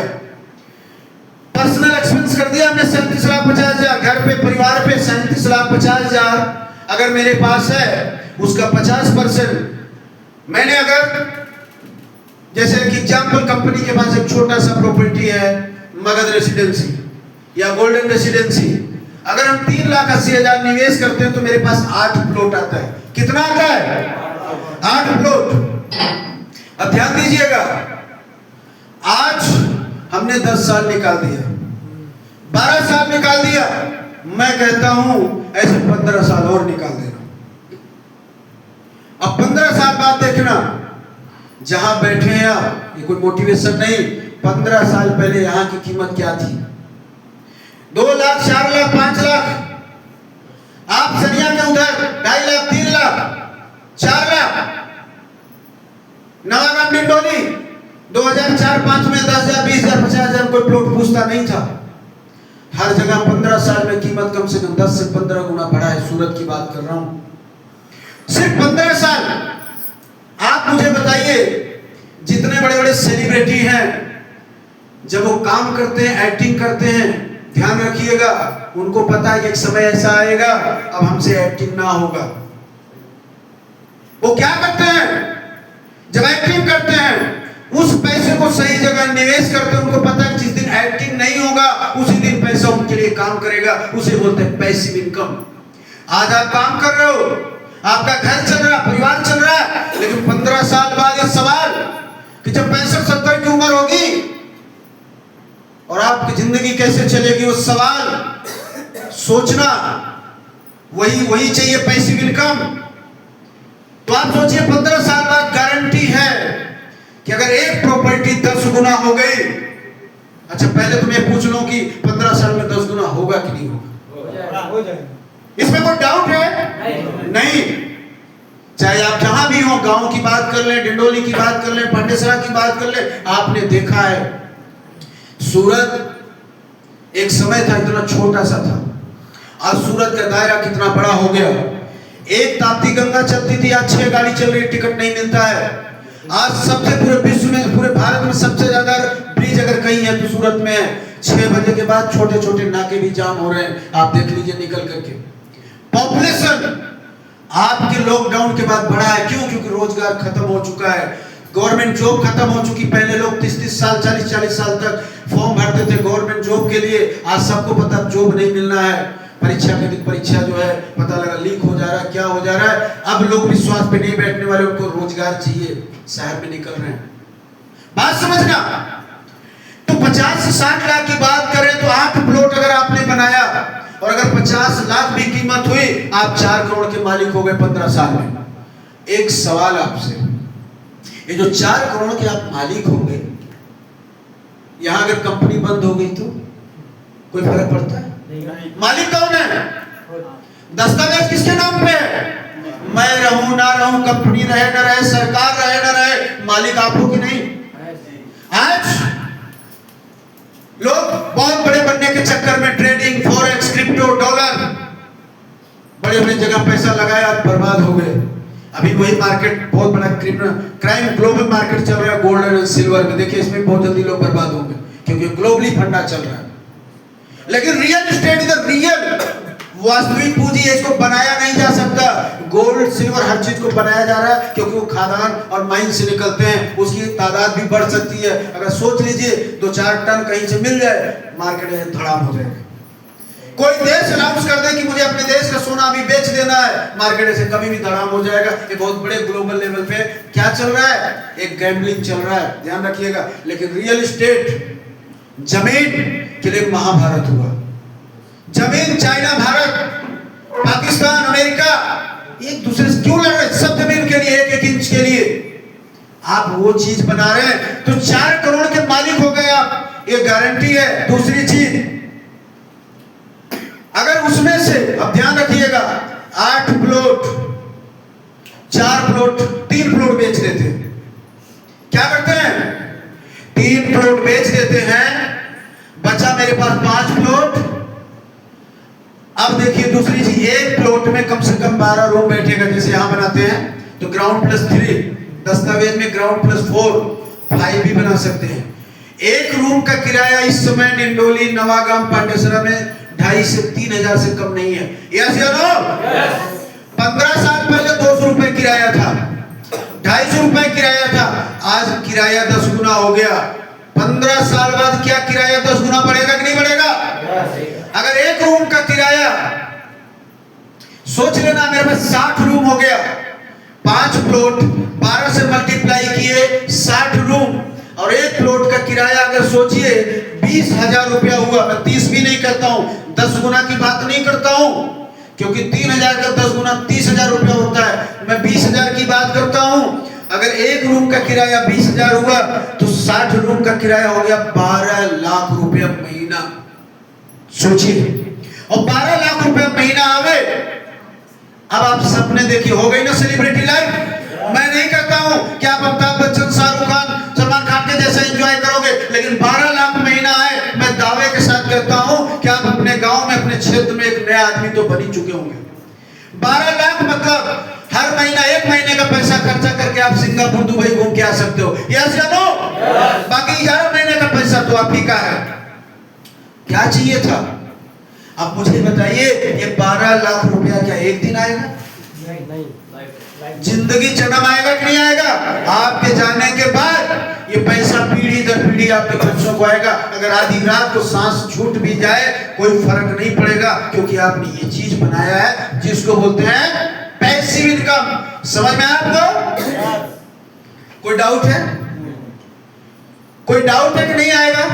पर्सनल एक्सपेंस कर दिया हमने 37,50,000, घर पे परिवार पे 37,50,000 अगर मेरे पास है, उसका 50% मैंने अगर, जैसे कि एग्जाम्पल कंपनी के पास एक छोटा सा प्रॉपर्टी है मगध रेसिडेंसी या गोल्डन रेसिडेंसी, अगर हम 3,80,000 निवेश करते हैं तो मेरे पास 8 प्लॉट आता है। कितना आता है? 8 प्लॉट। अब ध्यान दीजिएगा, आज हमने 10 साल निकाल दिया, 12 साल निकाल दिया, मैं कहता हूं ऐसे 15 साल और निकाल देना। अब 15 साल बाद देखना, जहां बैठे हैं आप, ये कोई मोटिवेशन नहीं, 15 साल पहले यहां की कीमत क्या थी? 2 लाख, 4 लाख, 5 लाख। आप सरिया के उधर 2.5 लाख, 3 लाख, 4 लाख। नवागांव डिंडोली 2004-05 में 10,000, 20,000, 50,000 कोई प्लॉट पूछता नहीं था। हर जगह 15 साल में कीमत कम से कम 10 से 15 गुना बढ़ा है। सूरत की बात कर रहा हूं, सिर्फ 15 साल। आप मुझे बताइए, जितने बड़े बड़े सेलिब्रिटी हैं, जब वो काम करते हैं, एक्टिंग करते हैं, ध्यान रखिएगा, उनको पता है कि एक समय ऐसा आएगा अब हमसे एक्टिंग ना होगा। वो क्या करते हैं? जब एक्टिंग करते हैं, उस पैसे को सही जगह निवेश करते हैं। उनको पता है जिस दिन एक्टिंग नहीं होगा उसी दिन पैसा उनके लिए काम करेगा। उसे बोलते हैं पैसिव इनकम। आज आप काम कर रहे हो, आपका घर चल रहा, परिवार चल रहा है, लेकिन 15 साल बाद ये सवाल कि जब 65-70 की उम्र होगी और आपकी जिंदगी कैसे चलेगी, वो सवाल सोचना। वही चाहिए पैसिव इनकम। तो आप सोचिए 15 साल बाद गारंटी है कि अगर एक प्रॉपर्टी 10 गुना हो गई, अच्छा पहले तो मैं पूछ लूं कि 15 साल में 10 गुना होगा कि नहीं होगा? हो जाएगा। इसमें कोई डाउट है? नहीं। चाहे आप जहां भी हो, गांव की बात कर लें, डिंडोली की बात कर लें, पांडेसरा की बात कर लें, आपने देखा है सूरत एक समय था इतना छोटा सा था, आज सूरत का दायरा कितना बड़ा हो गया। एक ताप्ती गंगा चलती थी, आज 6 गाड़ी चल रही, टिकट नहीं मिलता है। आज सबसे पूरे विश्व में, पूरे भारत में सबसे ज्यादा ब्रिज अगर कहीं है तो सूरत में है। 6 बजे के बाद छोटे छोटे नाके भी जाम हो रहे हैं, आप देख लीजिए निकल करके। पॉपुलेशन आपके लॉकडाउन के बाद बढ़ा है। क्यों? क्योंकि रोजगार खत्म हो चुका है, गवर्नमेंट जॉब खत्म हो चुकी। पहले लोग 30-30 साल, 40-40 साल तक फॉर्म भरते थे, जॉब के लिए। आज सबको पता जॉब नहीं मिलना है, परीक्षा के दिन परीक्षा जो है पता लगा लीक हो जा रहा है, क्या हो जा रहा है। अब लोग विश्वास पे नहीं बैठने वाले, उनको रोजगार चाहिए, शहर में निकल रहे हैं। बात समझना। तो 50 से 60 लाख की बात करें तो 8 प्लॉट अगर आपने बनाया और अगर 50 लाख भी कीमत हुई, आप 4 करोड़ के मालिक हो गए 15 साल में। एक सवाल आपसे, ये जो 4 करोड़ के आप मालिक होंगे, यहां अगर कंपनी बंद हो गई तो कोई फर्क पड़ता है? मालिक कौन है? दस्तावेज किसके नाम पे है? मैं रहूं ना रहूं, कंपनी रहे ना रहे, सरकार रहे ना रहे, मालिक आप हो कि नहीं? आज लोग बहुत बड़े बनने के चक्कर में ट्रेडिंग, फॉरेक्स, क्रिप्टो, डॉलर, बड़े बड़े जगह पैसा लगाया, बर्बाद हो गए। अभी वही मार्केट बहुत बड़ा क्राइम ग्लोबल मार्केट चल रहा है गोल्ड एंड सिल्वर में। देखिए इसमें बहुत जल्दी लोग बर्बाद होंगे क्योंकि ग्लोबली फंडा चल रहा है। लेकिन रियल एस्टेट इधर रियल वास्तविक पूंजी है, इसको बनाया नहीं जा सकता। गोल्ड सिल्वर हर चीज को बनाया जा रहा है क्योंकि वो खादान और माइन से निकलते हैं, उसकी तादाद भी बढ़ सकती है। अगर सोच लीजिए 2-4 टन कहीं से मिल जाए, मार्केट में धड़ाम हो जाएगा। कोई देश अनाउंस कर दे कि मुझे अपने देश का सोना अभी बेच देना है, मार्केट से कभी भी धड़ाम हो जाएगा। ये बहुत बड़े ग्लोबल लेवल पे क्या चल रहा है? एक गैम्बलिंग चल रहा है, ध्यान रखिएगा। लेकिन रियल एस्टेट, जमीन के लिए महाभारत हुआ। जमीन, चाइना, भारत, पाकिस्तान, अमेरिका एक दूसरे से क्यों लड़ रहे? सब जमीन के लिए, 1-1 इंच के लिए। आप वो चीज बना रहे हैं तो 4 करोड़ के मालिक हो गए आप, ये गारंटी है। दूसरी चीज, अगर उसमें से, अब ध्यान रखिएगा, 8 प्लॉट, 4 प्लॉट, 3 प्लॉट बेच देते हैं, क्या करते हैं? 3 प्लॉट बेच देते हैं, बचा मेरे पास 5 प्लॉट। अब देखिए दूसरी चीज, एक प्लॉट में कम से कम 12 रूम बैठेगा। जैसे यहां बनाते हैं तो ग्राउंड +3, दस्तावेज में ग्राउंड +4, 5 भी बना सकते हैं। एक रूम का किराया इस समय डिंडोली, नवागाम, पांडेसरा में 2,500 से 3,000 से कम नहीं है। यस या नो? 15 साल पहले 200 रुपए किराया था, 250 रुपए किराया था, आज किराया 10 गुना हो गया। 15 साल बाद क्या किराया 10 गुना बढ़ेगा कि नहीं बढ़ेगा? अगर एक रूम का किराया, सोच लेना मेरे पास 60 रूम हो गया, 5 प्लॉट, 12 से मल्टीप्लाई किए 60 रूम, और एक प्लॉट का किराया अगर सोचिए 20,000 रुपया हुआ। मैं 30 भी नहीं कहता हूं, 10 गुना की बात नहीं करता हूं, क्योंकि 3,000 का 10 गुना 30,000 रुपया होता है। मैं 20,000 की बात करता हूं। अगर एक रूम का किराया 20,000 हुआ तो 60 रूम का किराया हो गया 12 लाख रुपया महीना। सोचिए, और 12 लाख रुपया महीना आवे। अब आप सपने देखिए, हो गई ना सेलिब्रिटी लाइफ। मैं नहीं कहता हूं कि आप अमिताभ बच्चन, शाहरुख खान, सलमान खान के जैसा एंजॉय करोगे, लेकिन 12 लाख महीना आए, मैं दावे के साथ कहता हूं कि आप अपने गांव में, अपने क्षेत्र में एक नया आदमी तो बन ही चुके होंगे। 12 लाख मतलब हर महीना 1 महीने का पैसा खर्चा करके आप सिंगापुर, दुबई घूम के आ सकते हो। यस या नो? बाकी 11 महीने का पैसा तो आप ही का है। क्या चाहिए था? अब मुझे बताइए, ये 12 लाख रुपया क्या एक दिन आएगा? नहीं, जिंदगी जन्म आएगा कि नहीं आएगा? आपके जाने के बाद ये पैसा पीढ़ी दर पीढ़ी आपके बच्चों को आएगा। अगर आधी रात को सांस छूट भी जाए कोई फर्क नहीं पड़ेगा, क्योंकि आपने ये चीज बनाया है जिसको बोलते हैं पैसिव इनकम। समझ में आपको? कोई डाउट है? कोई डाउट है कि नहीं आएगा?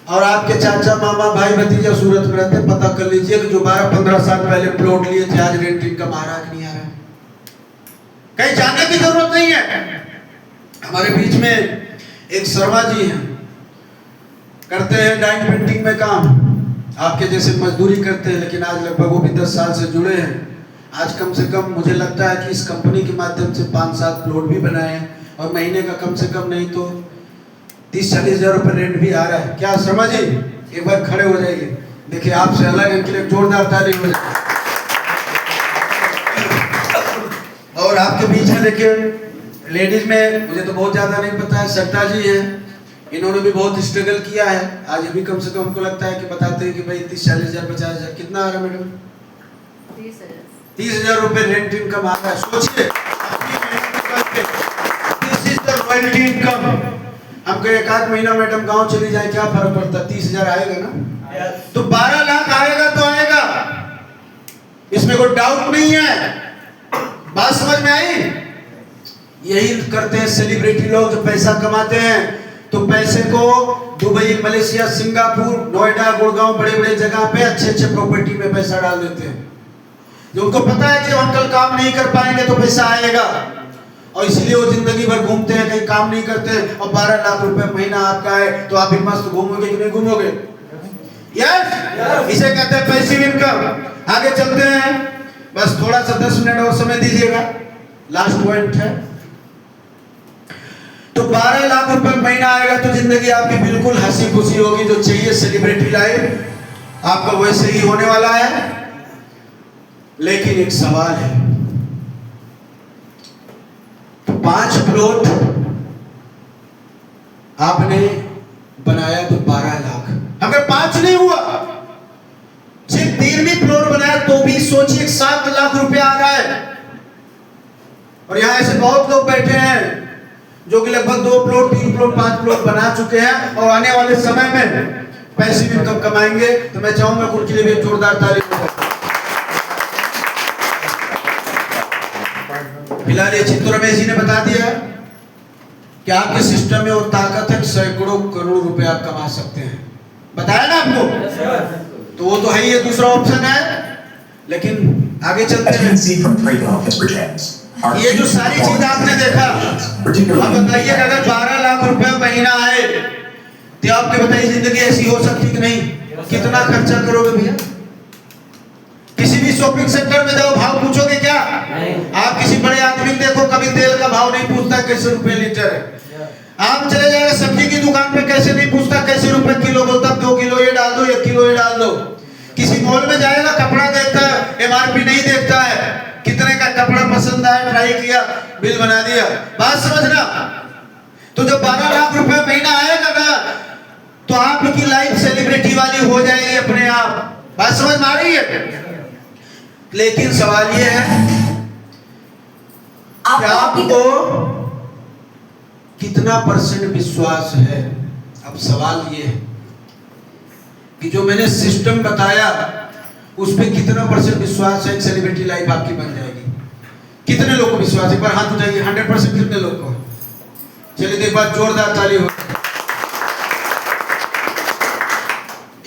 और आपके चाचा, मामा, भाई, भतीजा सूरत में रहते, पता कर लीजिए कि जो 12-15 साल पहले प्लॉट लिए थे, आज रेंट इनकम आ रहा कि नहीं आ रहा? कहीं जाने की जरूरत नहीं है। हमारे बीच में एक शर्मा जी हैं, करते हैं डाइन पेंटिंग में काम, आपके जैसे मजदूरी करते हैं, लेकिन आज लगभग वो भी 10 साल से जुड़े हैं। आज कम से कम मुझे लगता है कि इस कंपनी के माध्यम से 5-7 प्लॉट भी बनाए हैं, और महीने का कम से कम नहीं तो 30-40 हजार रुपए रेंट भी आ रहा है। क्या शर्मा जी, एक बार खड़े हो जाइए, देखिए आपसे अलग इनके लिए जोरदार ताली हो जाए। और आपके बीच में देखिए लेडीज में मुझे तो बहुत ज्यादा नहीं पता है, सत्ता जी है, इन्होंने भी बहुत स्ट्रगल किया है। आज भी कम से कम हमको लगता है कि बताते हैं कि भाई 30-40 हजार 50 हजार कितना आ रहा है मैडम? 30,000 रुपए रेंट इनकम आ रहा है। सोचिए, this is the royalty income. हम हमको एक आध महीना मैडम गांव चली जाए क्या फर्क पड़ता, 30,000 आएगा ना, तो 12 लाख आएगा तो आएगा, इसमें कोई डाउट नहीं है। बात समझ में आई? यही करते हैं सेलिब्रिटी लोग जो पैसा कमाते हैं, तो पैसे को Dubai, Malaysia, Singapore, Noida, Gurgaon, बड़े बड़े जगह पे अच्छे अच्छे प्रॉपर्टी में पैसा डाल देते हैं। जो उनको पता है कि जब हम कल काम नहीं कर पाएंगे तो पैसा आएगा, और इसलिए वो जिंदगी भर घूमते हैं, कहीं काम नहीं करते हैं, और 12 लाख रुपए महीना आपका है तो आप भी मस्त घूमोगे कि नहीं घूमोगे? यस, इसे कहते हैं पैसिव इनकम। आगे चलते हैं, बस थोड़ा सा 10 मिनट और समय दीजिएगा, लास्ट पॉइंट है। तो 12 लाख रुपए महीना आएगा तो जिंदगी आपकी बिल्कुल हंसी खुशी होगी, जो चाहिए सेलिब्रिटी लाइफ आपका वैसे ही होने वाला है। लेकिन एक सवाल है, 5 प्लॉट आपने बनाया तो 12 लाख, अगर 5 नहीं हुआ, सिर्फ 3 फ्लोर बनाया तो भी सोचिए 7 लाख रुपया आ रहा है। और यहां ऐसे बहुत लोग बैठे हैं जो कि लगभग 2 प्लॉट, 3 प्लॉट, 5 प्लॉट बना चुके हैं और आने वाले समय में पैसिव इनकम कमाएंगे। तो मैं चाहूंगा उनके लिए भी एक जोरदार ताली। फिलहाल ये चित्तू रमेश जी ने बता दिया कि आपके सिस्टम में और ताकत है, सैकड़ों करोड़ रुपए आप कमा सकते हैं, बताया ना आपको, तो वो तो है ही, ये दूसरा ऑप्शन है। लेकिन आगे चलते As you हैं, can see from Trade Office Pretends, our ये जो सारी चीज आपने देखा, अब बताइए अगर 12 लाख रुपए महीना आए तो आपके बताइए जिंदगी ऐसी हो सकती कि नहीं? कितना खर्चा करोगे भैया? किसी भी शॉपिंग सेंटर में जाओ, भाव पूछोगे क्या? आप किसी बड़े आदमी को देखो, कभी तेल का भाव नहीं पूछता कैसे रुपए लीटर है। आप चले जाएगा सब्जी की दुकान पे, कैसे नहीं पूछता कैसे रुपए किलो, बोलता 2 किलो ये डाल दो, 1 किलो ये डाल दो। किसी मॉल में जाएगा, कपड़ा देखता है, MRP नहीं देखता है, कितने का कपड़ा पसंद आया, ट्राई किया, बिल बना दिया। बात समझना, तो जब 12 लाख रुपए महीना आएगा ना, तो आपकी लाइफ सेलिब्रिटी वाली हो जाएगी अपने आप। बात समझ में आ रही है? लेकिन सवाल ये है कि आपको कितना % विश्वास है? अब सवाल ये है कि जो मैंने सिस्टम बताया उस पे कितना % विश्वास है? सेलिब्रिटी लाइफ आपकी बन जाएगी। कितने लोग को विश्वास है? एक बार हाथ उठाइए, 100% कितने लोग को? चलिए एक बार जोरदार ताली हो।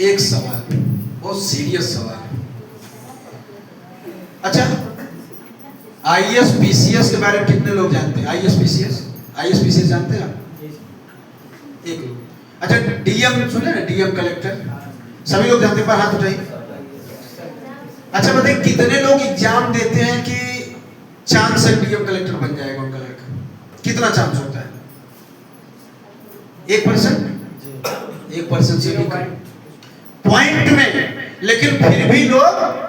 एक सवाल, बहुत सीरियस सवाल। अच्छा, IAS PCS के बारे में कितने लोग जानते हैं? IAS PCS जानते हैं आप? एक लोग। अच्छा, DM सुने ना, DM कलेक्टर, सभी लोग जानते हैं? पर हाथ उठाइए। अच्छा बताइए, कितने लोग एग्जाम देते हैं कि चांस है DM कलेक्टर बन जाएगा उनका लड़का? कितना चांस होता है? 1%? 1% से भी कम पॉइंट में, लेकिन फिर भी लोग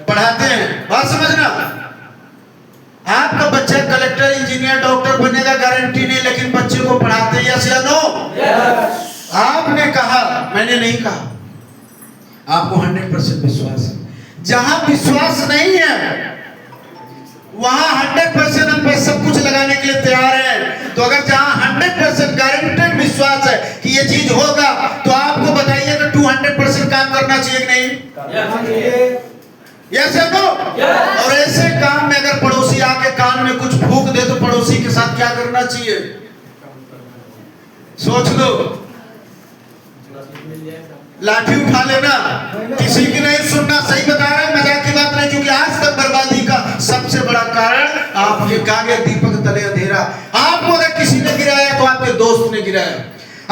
पढ़ाते हैं। बात समझना, आपका बच्चा कलेक्टर, इंजीनियर, डॉक्टर बनेगा गारंटी नहीं, लेकिन बच्चे को पढ़ाते हैं, यस या नो? आपने कहा, मैंने नहीं कहा। आपको 100% विश्वास है। जहां विश्वास नहीं है वहां 100% हम पे सब कुछ लगाने के लिए तैयार हैं। तो अगर जहां 100% गारंटेड विश्वास है कि ये चीज होगा, तो आपको बताइए कि 200% काम करना चाहिए कि नहीं? यस या नो? और ऐसे काम में अगर पड़ोसी आके कान में कुछ फूंक दे तो पड़ोसी के साथ क्या करना चाहिए? सोच लो, लाठी उठा लेना, किसी की नहीं सुनना। सही बता रहा है, मजाक की बात नहीं, क्योंकि आज तक बर्बादी का सबसे बड़ा कारण आपके कागे दीपक तले अंधेरा। आपको अगर किसी ने गिराया तो आपके दोस्त ने गिराया,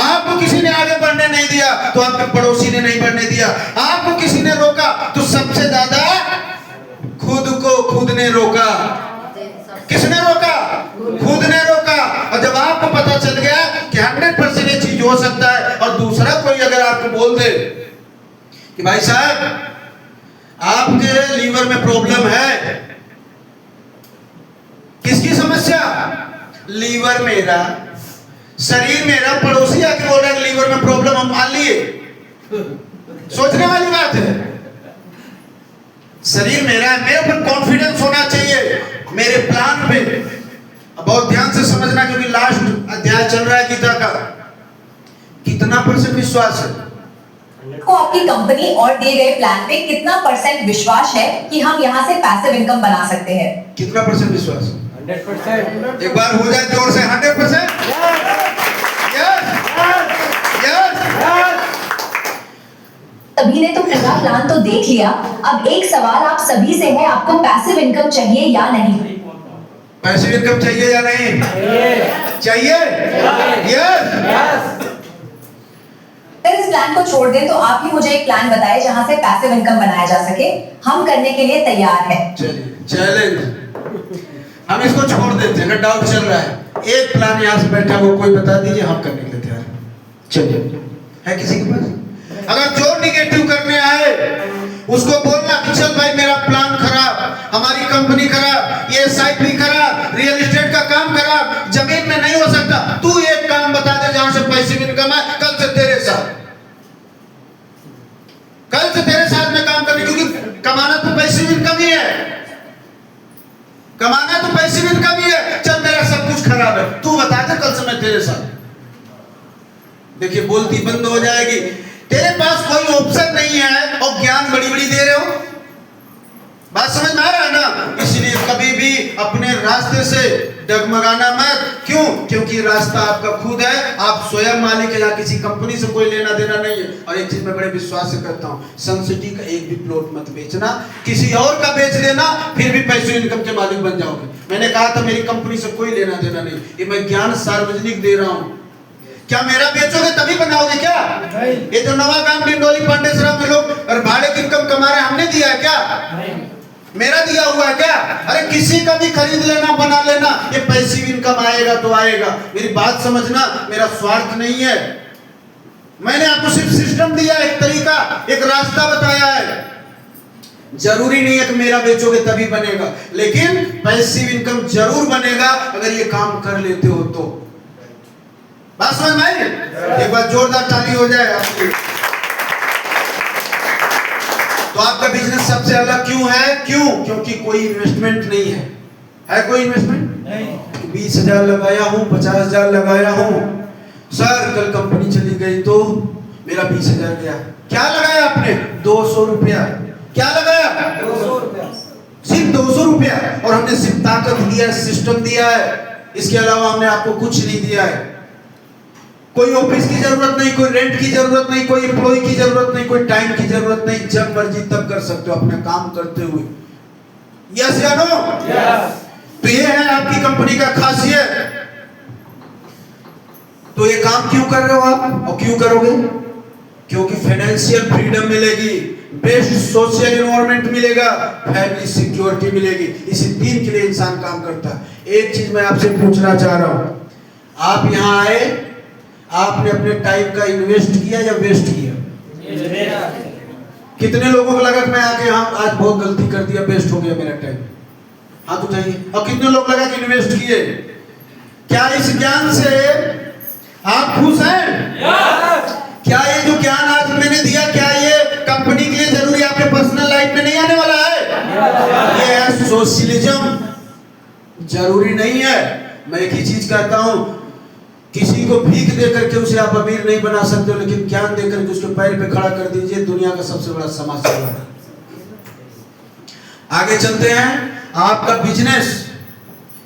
आपको किसी ने आगे बढ़ने नहीं दिया तो आपके पड़ोसी ने नहीं बढ़ने दिया, आपको किसी ने रोका तो सबसे ज्यादा खुद को खुद ने रोका। किसने रोका? खुद ने रोका। और जब आपको पता चल गया कि 100% ये चीज हो सकता है, और दूसरा कोई अगर आपको बोल दे कि भाई साहब आपके लीवर में प्रॉब्लम है, किसकी समस्या? लीवर मेरा, शरीर मेरा, पड़ोसी आके बोल रहा है लीवर में प्रॉब्लम, हम मान लिए। सोचने वाली बात है। शरीर मेरा है, मेरे पर कॉन्फिडेंस होना चाहिए, मेरे प्लान पे। बहुत ध्यान से समझना, क्योंकि लास्ट अध्याय चल रहा है गीता का? कितना % विश्वास है? को आपकी कंपनी और दिए गए प्लान पे कितना % विश्वास है कि हम यहाँ से पैसिव इनकम बना सकते हैं? कितना % विश्वास? 100%। एक बार हो जाए जोर से 100%। Yes yes. सभी ने तो पूरा प्लान तो देख लिया। अब एक सवाल आप सभी से है, आपको पैसिव इनकम चाहिए या नहीं? पैसिव इनकम चाहिए या नहीं? चाहिए। यस। अगर इस प्लान को छोड़ दें तो आप ही मुझे एक प्लान बताएं जहां से पैसिव इनकम बनाया जा सके। हम करने के लिए तैयार हैं। चलिए चैलेंज, हम इसको छोड़ देते हैं ना, डाउट चल रहा है। एक प्लान यहाँ से बैठा वो कोई बता दीजिए, हम करने के लिए तैयार हैं। चलिए, है किसी के पास? अगर जो निगेटिव करने आए उसको बोलना कि चल भाई मेरा प्लान खराब, हमारी कंपनी खराब, ये SIP खराब, रियल एस्टेट का काम खराब, जमीन में नहीं हो सकता। तू एक काम बता दे जहां से पैसिव इनकम है, कल से तेरे साथ में काम करने, क्योंकि कमाना तो पैसिव इनकम ही है। कमाना तो पैसिव इनकम ही है। चल मेरा सब कुछ खराब है, तू बता दे कल से मैं तेरे साथ। देखिए बोलती बंद हो जाएगी। तेरे पास कोई ऑप्शन नहीं है और ज्ञान बड़ी बड़ी दे रहे हो। बात समझ में आ रहा है ना? इसलिए कभी भी अपने रास्ते से डगमगाना मत। क्यों? क्योंकि रास्ता आपका खुद है, आप स्वयं मालिक है, यहाँ किसी कंपनी से कोई लेना देना नहीं है। और एक चीज मैं बड़े विश्वास से करता हूँ, सन सिटी का एक भी प्लॉट मत बेचना, किसी और का बेच देना, फिर भी पैसिव इनकम के मालिक बन जाओगे। मैंने कहा था मेरी कंपनी से कोई लेना देना नहीं, ये मैं ज्ञान सार्वजनिक दे रहा हूँ। क्या मेरा बेचोगे तभी बनाओगे क्या? ये तो नवा काम डिंडोली पांडेसरा में लोग और भाड़े की इनकम कमा रहे हैं, हमने दिया है क्या? मेरा दिया हुआ है क्या? अरे किसी का भी खरीद लेना, बना लेना, ये पैसिव इनकम आएगा तो आएगा। मेरी बात समझना, मेरा स्वार्थ नहीं है। मैंने आपको सिर्फ सिस्टम दिया, एक तरीका, एक रास्ता बताया है। जरूरी नहीं है कि मेरा बेचोगे तभी बनेगा, लेकिन पैसिव इनकम जरूर बनेगा अगर ये काम कर लेते हो तो। बात समझ में आई? एक बार जोरदार ताली हो जाए आपकी। तो आपका बिजनेस सबसे अलग क्यों है? क्यों? क्योंकि कोई इन्वेस्टमेंट नहीं है। है कोई इन्वेस्टमेंट नहीं? 20,000 लगाया हूं, 50,000 लगाया हूं, सर कल कंपनी चली गई तो मेरा 20,000 गया। क्या लगाया आपने? 200 रुपया। क्या लगाया? 200 रुपया। सिर्फ 200 रुपया। और हमने सिर्फ ताकत दिया है, सिस्टम दिया है, इसके अलावा हमने आपको कुछ नहीं दिया है। कोई ऑफिस की जरूरत नहीं, कोई रेंट की जरूरत नहीं, कोई एम्प्लॉय की जरूरत नहीं, कोई टाइम की जरूरत नहीं। जब मर्जी तब कर सकते हो अपना काम करते हुए। यस या नो? यस। तो ये है आपकी कंपनी का खासियत। तो ये काम क्यों कर रहे हो आप और क्यों करोगे? क्योंकि फाइनेंशियल फ्रीडम मिलेगी, बेस्ट सोशल एनवायरनमेंट मिलेगा, फैमिली सिक्योरिटी मिलेगी। इसी 3 के लिए इंसान काम करता है। एक चीज मैं आपसे पूछना चाह रहा हूं, आप यहां आए, आपने अपने टाइम का इन्वेस्ट किया या वेस्ट किया? कितने लोगों को लगा कि मैं आके यहाँ आज बहुत गलती कर दिया, वेस्ट हो गया मेरा टाइम? हाथ उठाइए। और कितने लोग लगा कि इन्वेस्ट किए? क्या इस ज्ञान से आप खुश हैं? क्या ये जो ज्ञान आज मैंने दिया, क्या ये कंपनी के लिए जरूरी, आपके पर्सनल लाइफ में नहीं आने वाला है? ये है सोशलिज्म। जरूरी नहीं है। मैं एक ही चीज कहता हूं, किसी को भीख दे करके उसे आप अमीर नहीं बना सकते हो, लेकिन ज्ञान दे करके उसके पैर पे खड़ा कर दीजिए, दुनिया का सबसे बड़ा समाज सेवा है। आगे चलते हैं। आपका बिजनेस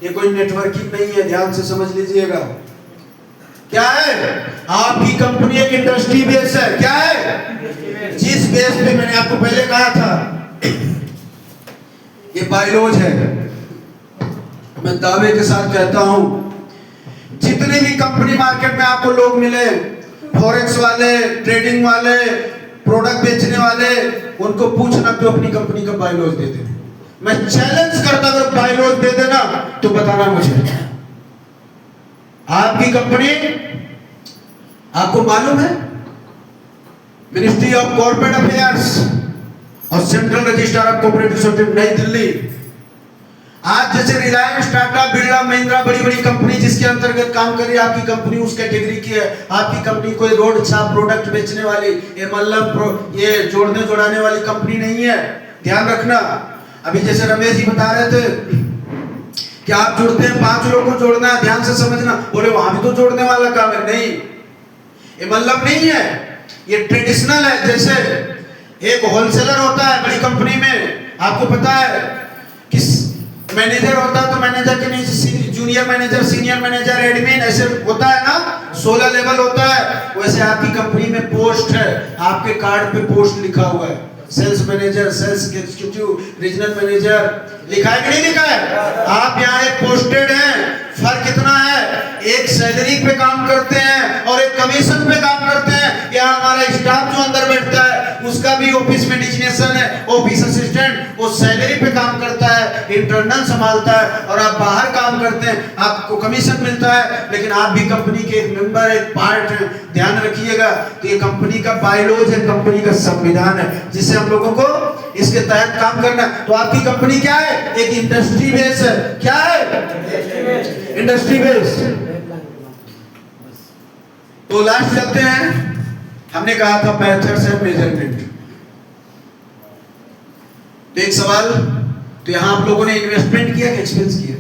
ये कोई नेटवर्किंग नहीं है, ध्यान से समझ लीजिएगा। क्या है? आपकी कंपनी एक इंडस्ट्री बेस है। क्या है? जिस बेस पे मैंने आपको पहले कहा था ये बायलॉज है। मैं दावे के साथ कहता हूं, जितने भी कंपनी मार्केट में आपको लोग मिले, फॉरेक्स वाले, ट्रेडिंग वाले, प्रोडक्ट बेचने वाले, उनको पूछना तो अपनी कंपनी का बायलॉज दे दे। मैं चैलेंज करता अगर बायलॉज दे देना तो बताना मुझे। आपकी कंपनी, आपको मालूम है मिनिस्ट्री ऑफ कॉर्पोरेट अफेयर्स और central registrar of cooperative society नई दिल्ली, आज जैसे रिलायंस, टाटा, बिरला, महिंद्रा, बड़ी बड़ी कंपनी जिसके अंतर्गत काम कर रही है, आपकी कंपनी उस कैटेगरी की है। आपकी कंपनी कोई रोड छाप प्रोडक्ट बेचने वाली, ये मतलब ये जोड़ने जोड़ाने वाली कंपनी नहीं है। ध्यान रखना। अभी जैसे रमेश जी बता रहे थे क्या आप जुड़ते हैं 5 लोगों को जोड़ना है, ध्यान से समझना। बोले वहां भी तो जोड़ने वाला काम है, नहीं, ये मतलब नहीं है, ये ट्रेडिशनल है। जैसे एक होलसेलर होता है बड़ी कंपनी में, आपको पता है कि मैनेजर होता है तो मैनेजर के नीचे junior manager, senior manager, admin, ऐसे होता है ना, 16 लेवल होता है। वैसे आपकी कंपनी में पोस्ट है, आपके कार्ड पे पोस्ट लिखा हुआ है, sales manager, sales executive, regional manager, लिखा है कि नहीं लिखा है? आप यहाँ एक पोस्टेड हैं। फर्क कितना है, एक सैलरी पे काम करते हैं और एक कमीशन पे काम करते हैं। यहाँ हमारा स्टाफ जो अंदर बैठता है उसका भी ऑफिस में डिजिग्नेशन है, ऑफिस असिस्टेंट, वो सैलरी पे काम करता है, इंटरनल संभालता है, और आप बाहर काम करते हैं, आपको कमीशन मिलता है, लेकिन आप भी कंपनी के एक मेंबर, एक पार्ट हैं। ध्यान रखिएगा, तो ये कंपनी का बायलॉज है, कंपनी का संविधान है, जिससे हम लोगों को इसके तहत काम करना। तो आपकी कंपनी क्या है? एक इंडस्ट्री बेस है। क्या है? Industry base. तो लास्ट चलते हैं, हमने कहा था मेथड्स एंड मेजरमेंट। तो एक सवाल, तो यहां आप लोगों ने इन्वेस्टमेंट किया कि एक्सपेंस किया?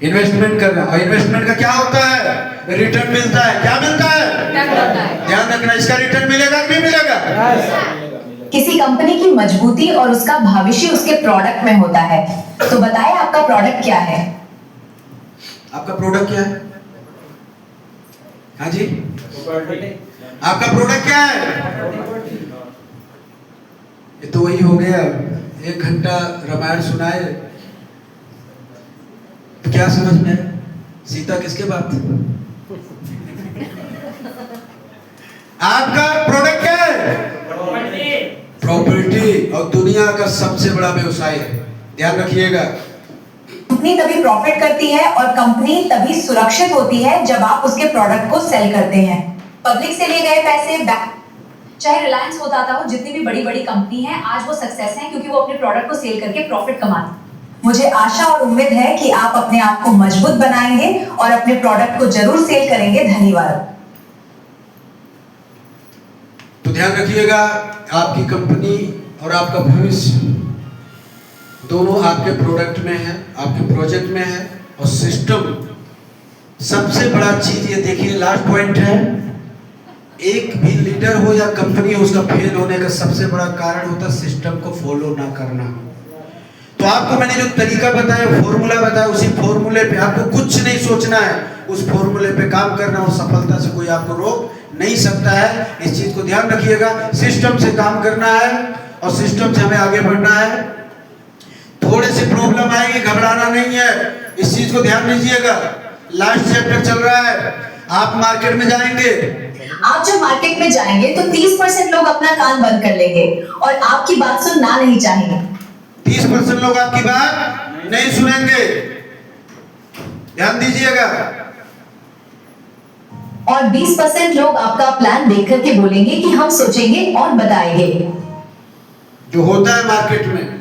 इन्वेस्टमेंट करना। और इन्वेस्टमेंट का क्या होता है? रिटर्न मिलता है। क्या मिलता है? ध्यान रखना, इसका रिटर्न मिलेगा कि नहीं मिलेगा? किसी कंपनी की मजबूती और उसका भविष्य उसके प्रोडक्ट में होता है। तो बताएं आपका प्रोडक्ट क्या है? आपका प्रोडक्ट क्या है? हाँ जी, आपका प्रोडक्ट क्या है? ये तो वही हो गया, 1 घंटा रामायण सुनाए तो क्या समझ में आया? सीता किसके बाप थे? आपका प्रोडक्ट क्या है? प्रॉपर्टी। और दुनिया का सबसे बड़ा व्यवसाय है, ध्यान रखिएगा। कंपनी तभी प्रॉफिट करती है और कंपनी तभी सुरक्षित होती है जब आप उसके प्रोडक्ट को सेल करते हैं। पब्लिक से लिए गए पैसे बैक, चाहे रिलायंस होता हो, जितनी भी बड़ी बड़ी कंपनी है आज वो सक्सेस है क्योंकि वो अपने प्रोडक्ट को सेल करके प्रॉफिट कमाती है। मुझे आशा और उम्मीद है कि आप अपने आप को मजबूत बनाएंगे और अपने प्रोडक्ट को जरूर सेल करेंगे। धन्यवाद। तो ध्यान रखिएगा, आपकी कंपनी और आपका भविष्य दोनों आपके प्रोडक्ट में है, आपके प्रोजेक्ट में है। और सिस्टम सबसे बड़ा चीज ये देखिए, लास्ट पॉइंट है, एक भी लीडर हो या कंपनी हो, उसका फेल होने का सबसे बड़ा कारण होता है सिस्टम को फॉलो ना करना। तो आपको मैंने जो तरीका बताया, फॉर्मूला बताया, उसी फॉर्मूले पे आपको कुछ नहीं सोचना है, उस फॉर्मूले पे काम करना, और सफलता से कोई आपको रोक नहीं सकता है। इस चीज को ध्यान रखिएगा, सिस्टम से काम करना है और सिस्टम से हमें आगे बढ़ना है। थोड़े से प्रॉब्लम आएगी, घबराना नहीं है, इस चीज को ध्यान दीजिएगा। लास्ट चैप्टर चल रहा है, आप मार्केट में जाएंगे, आप जब मार्केट में जाएंगे तो 30% लोग अपना कान बंद कर लेंगे और आपकी बात सुनना नहीं चाहेंगे। 30% लोग आपकी बात नहीं सुनेंगे, ध्यान दीजिएगा। और 20% लोग आपका प्लान देख करके बोलेंगे कि हम सोचेंगे और बताएंगे। जो होता है मार्केट में।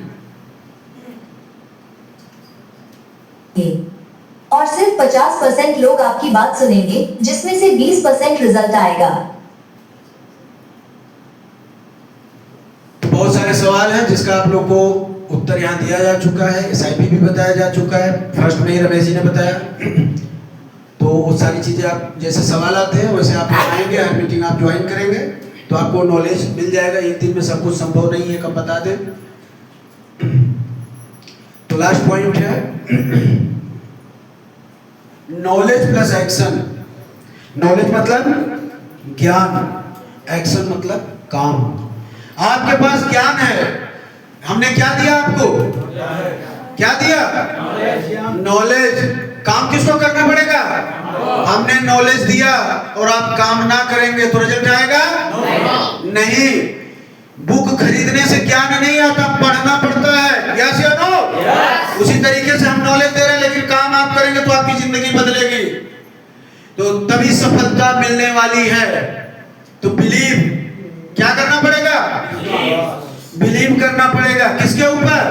और सिर्फ 50% लोग आपकी बात सुनेंगे, जिसमें से 20% रिजल्ट आएगा। बहुत सारे सवाल हैं जिसका आप लोग को उत्तर यहाँ दिया जा चुका है, SIP भी बताया जा चुका है, फर्स्ट में ही रमेश जी ने बताया। तो वो सारी चीजें आप जैसे सवाल आते हैं वैसे आप आएंगे, हर मीटिंग आप ज्वाइन करेंगे तो आपको नॉलेज मिल जाएगा। एक दिन में सब कुछ संभव नहीं है, कब बता दें। तो लास्ट पॉइंट है नॉलेज प्लस एक्शन। नॉलेज मतलब ज्ञान, एक्शन मतलब काम। आपके पास ज्ञान है, हमने क्या दिया आपको? क्या दिया? नॉलेज। काम किसको करना पड़ेगा? हमने नॉलेज दिया और आप काम ना करेंगे तो रिजल्ट आएगा नहीं। बुक खरीदने से ज्ञान नहीं आता, पढ़ना पड़ता है। यस या नो? उसी तरीके से हम नॉलेज दे रहे हैं, लेकिन काम आप करेंगे तो आपकी जिंदगी बदलेगी, तो तभी सफलता मिलने वाली है। तो बिलीव, क्या करना पड़ेगा? बिलीव करना पड़ेगा। किसके ऊपर?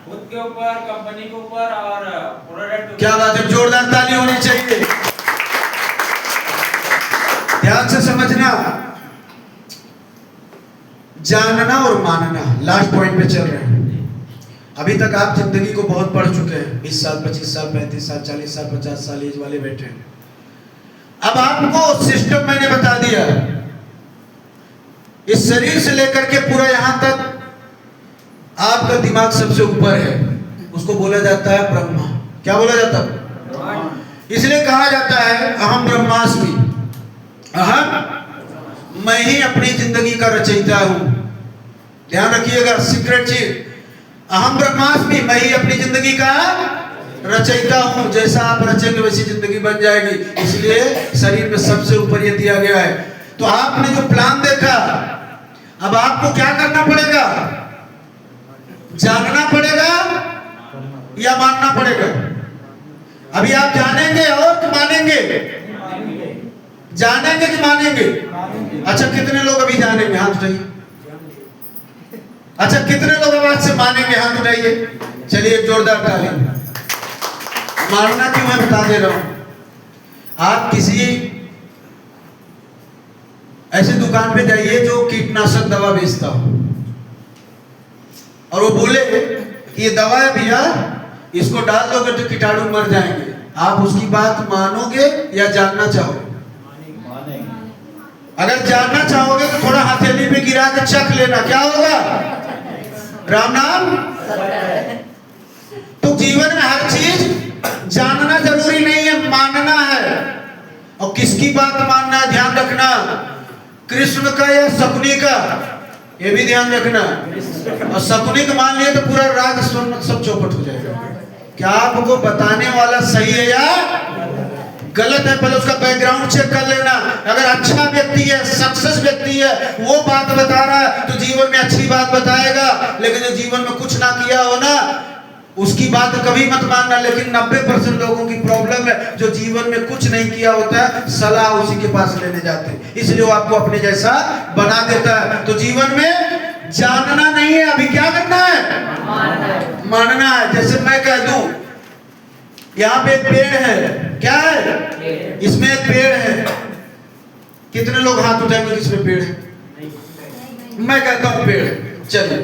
खुद के ऊपर, कंपनी के ऊपर और प्रोडक्ट। क्या बात है, जोरदार ताली होनी चाहिए। ध्यान से समझना, जानना और मानना, लास्ट पॉइंट पे चल रहे हैं। अभी तक आप जिंदगी को बहुत पढ़ चुके हैं, 20 साल 25 साल 35 साल 40 साल 50 साल एज वाले बैठे हैं। अब आपको सिस्टम मैंने बता दिया, इस शरीर से लेकर के पूरा यहां तक आपका दिमाग सबसे ऊपर है, उसको बोला जाता है ब्रह्मा। क्या बोला जाता है? इसलिए कहा जाता है अहम ब्रह्मास्मि, अहम मैं ही अपनी जिंदगी का रचयिता हूं। ध्यान रखिएगा, सीक्रेट चीज, अहम ब्रह्मास्मि, मैं ही अपनी जिंदगी का रचयिता हूं। जैसा आप रचेंगे वैसी जिंदगी बन जाएगी। इसलिए शरीर में सबसे ऊपर ये दिया गया है। तो आपने जो प्लान देखा, अब आपको क्या करना पड़ेगा? जानना पड़ेगा या मानना पड़ेगा? अभी आप जानेंगे और मानेंगे? जानेंगे कि मानेंगे? अच्छा, कितने लोग अभी जानेंगे? हाथ उठाइए। अच्छा, कितने लोग आवाज से मानेंगे? हाथ उठाइए। चलिए एक जोरदार ताली। मानना क्यों मैं बता दे रहा हूं। आप किसी ऐसी दुकान पे जाइए जो कीटनाशक दवा बेचता हो, और वो बोले कि ये दवा है भैया, इसको डाल दोगे तो कीटाणु मर जाएंगे। आप उसकी बात मानोगे या जानना चाहोगे? अगर जानना चाहोगे तो थोड़ा हथेली पे गिरा के चख लेना, क्या होगा? राम नाम। तो जीवन में हर चीज जानना जरूरी नहीं है, मानना है। और किसकी बात मानना है, ध्यान रखना, कृष्ण का या शकुनी का, ये भी ध्यान रखना। और शकुनी को मान लिया तो पूरा राज सब चौपट हो जाएगा। क्या आपको बताने वाला सही है या गलत है? पहले उसका बैकग्राउंड चेक कर लेना। अगर अच्छा व्यक्ति है, सक्सेस व्यक्ति है, वो बात बता रहा है तो जीवन में अच्छी बात बताएगा। लेकिन जो जीवन में कुछ ना किया हो ना, उसकी बात कभी मत मानना। लेकिन 90% लोगों की प्रॉब्लम है, जो जीवन में कुछ नहीं किया होता है, सलाह उसी के पास लेने जाते हैं, इसलिए वो आपको अपने जैसा बना देता है। तो जीवन में जानना नहीं है, अभी क्या करना है? मानना है। जैसे मैं कह दूं यहाँ पे एक पेड़ है, क्या है? इसमें एक पेड़ है। कितने लोग हाथ उठाएंगे किसमें पेड़ है? मैं कहता हूँ पेड़ है। चलिए,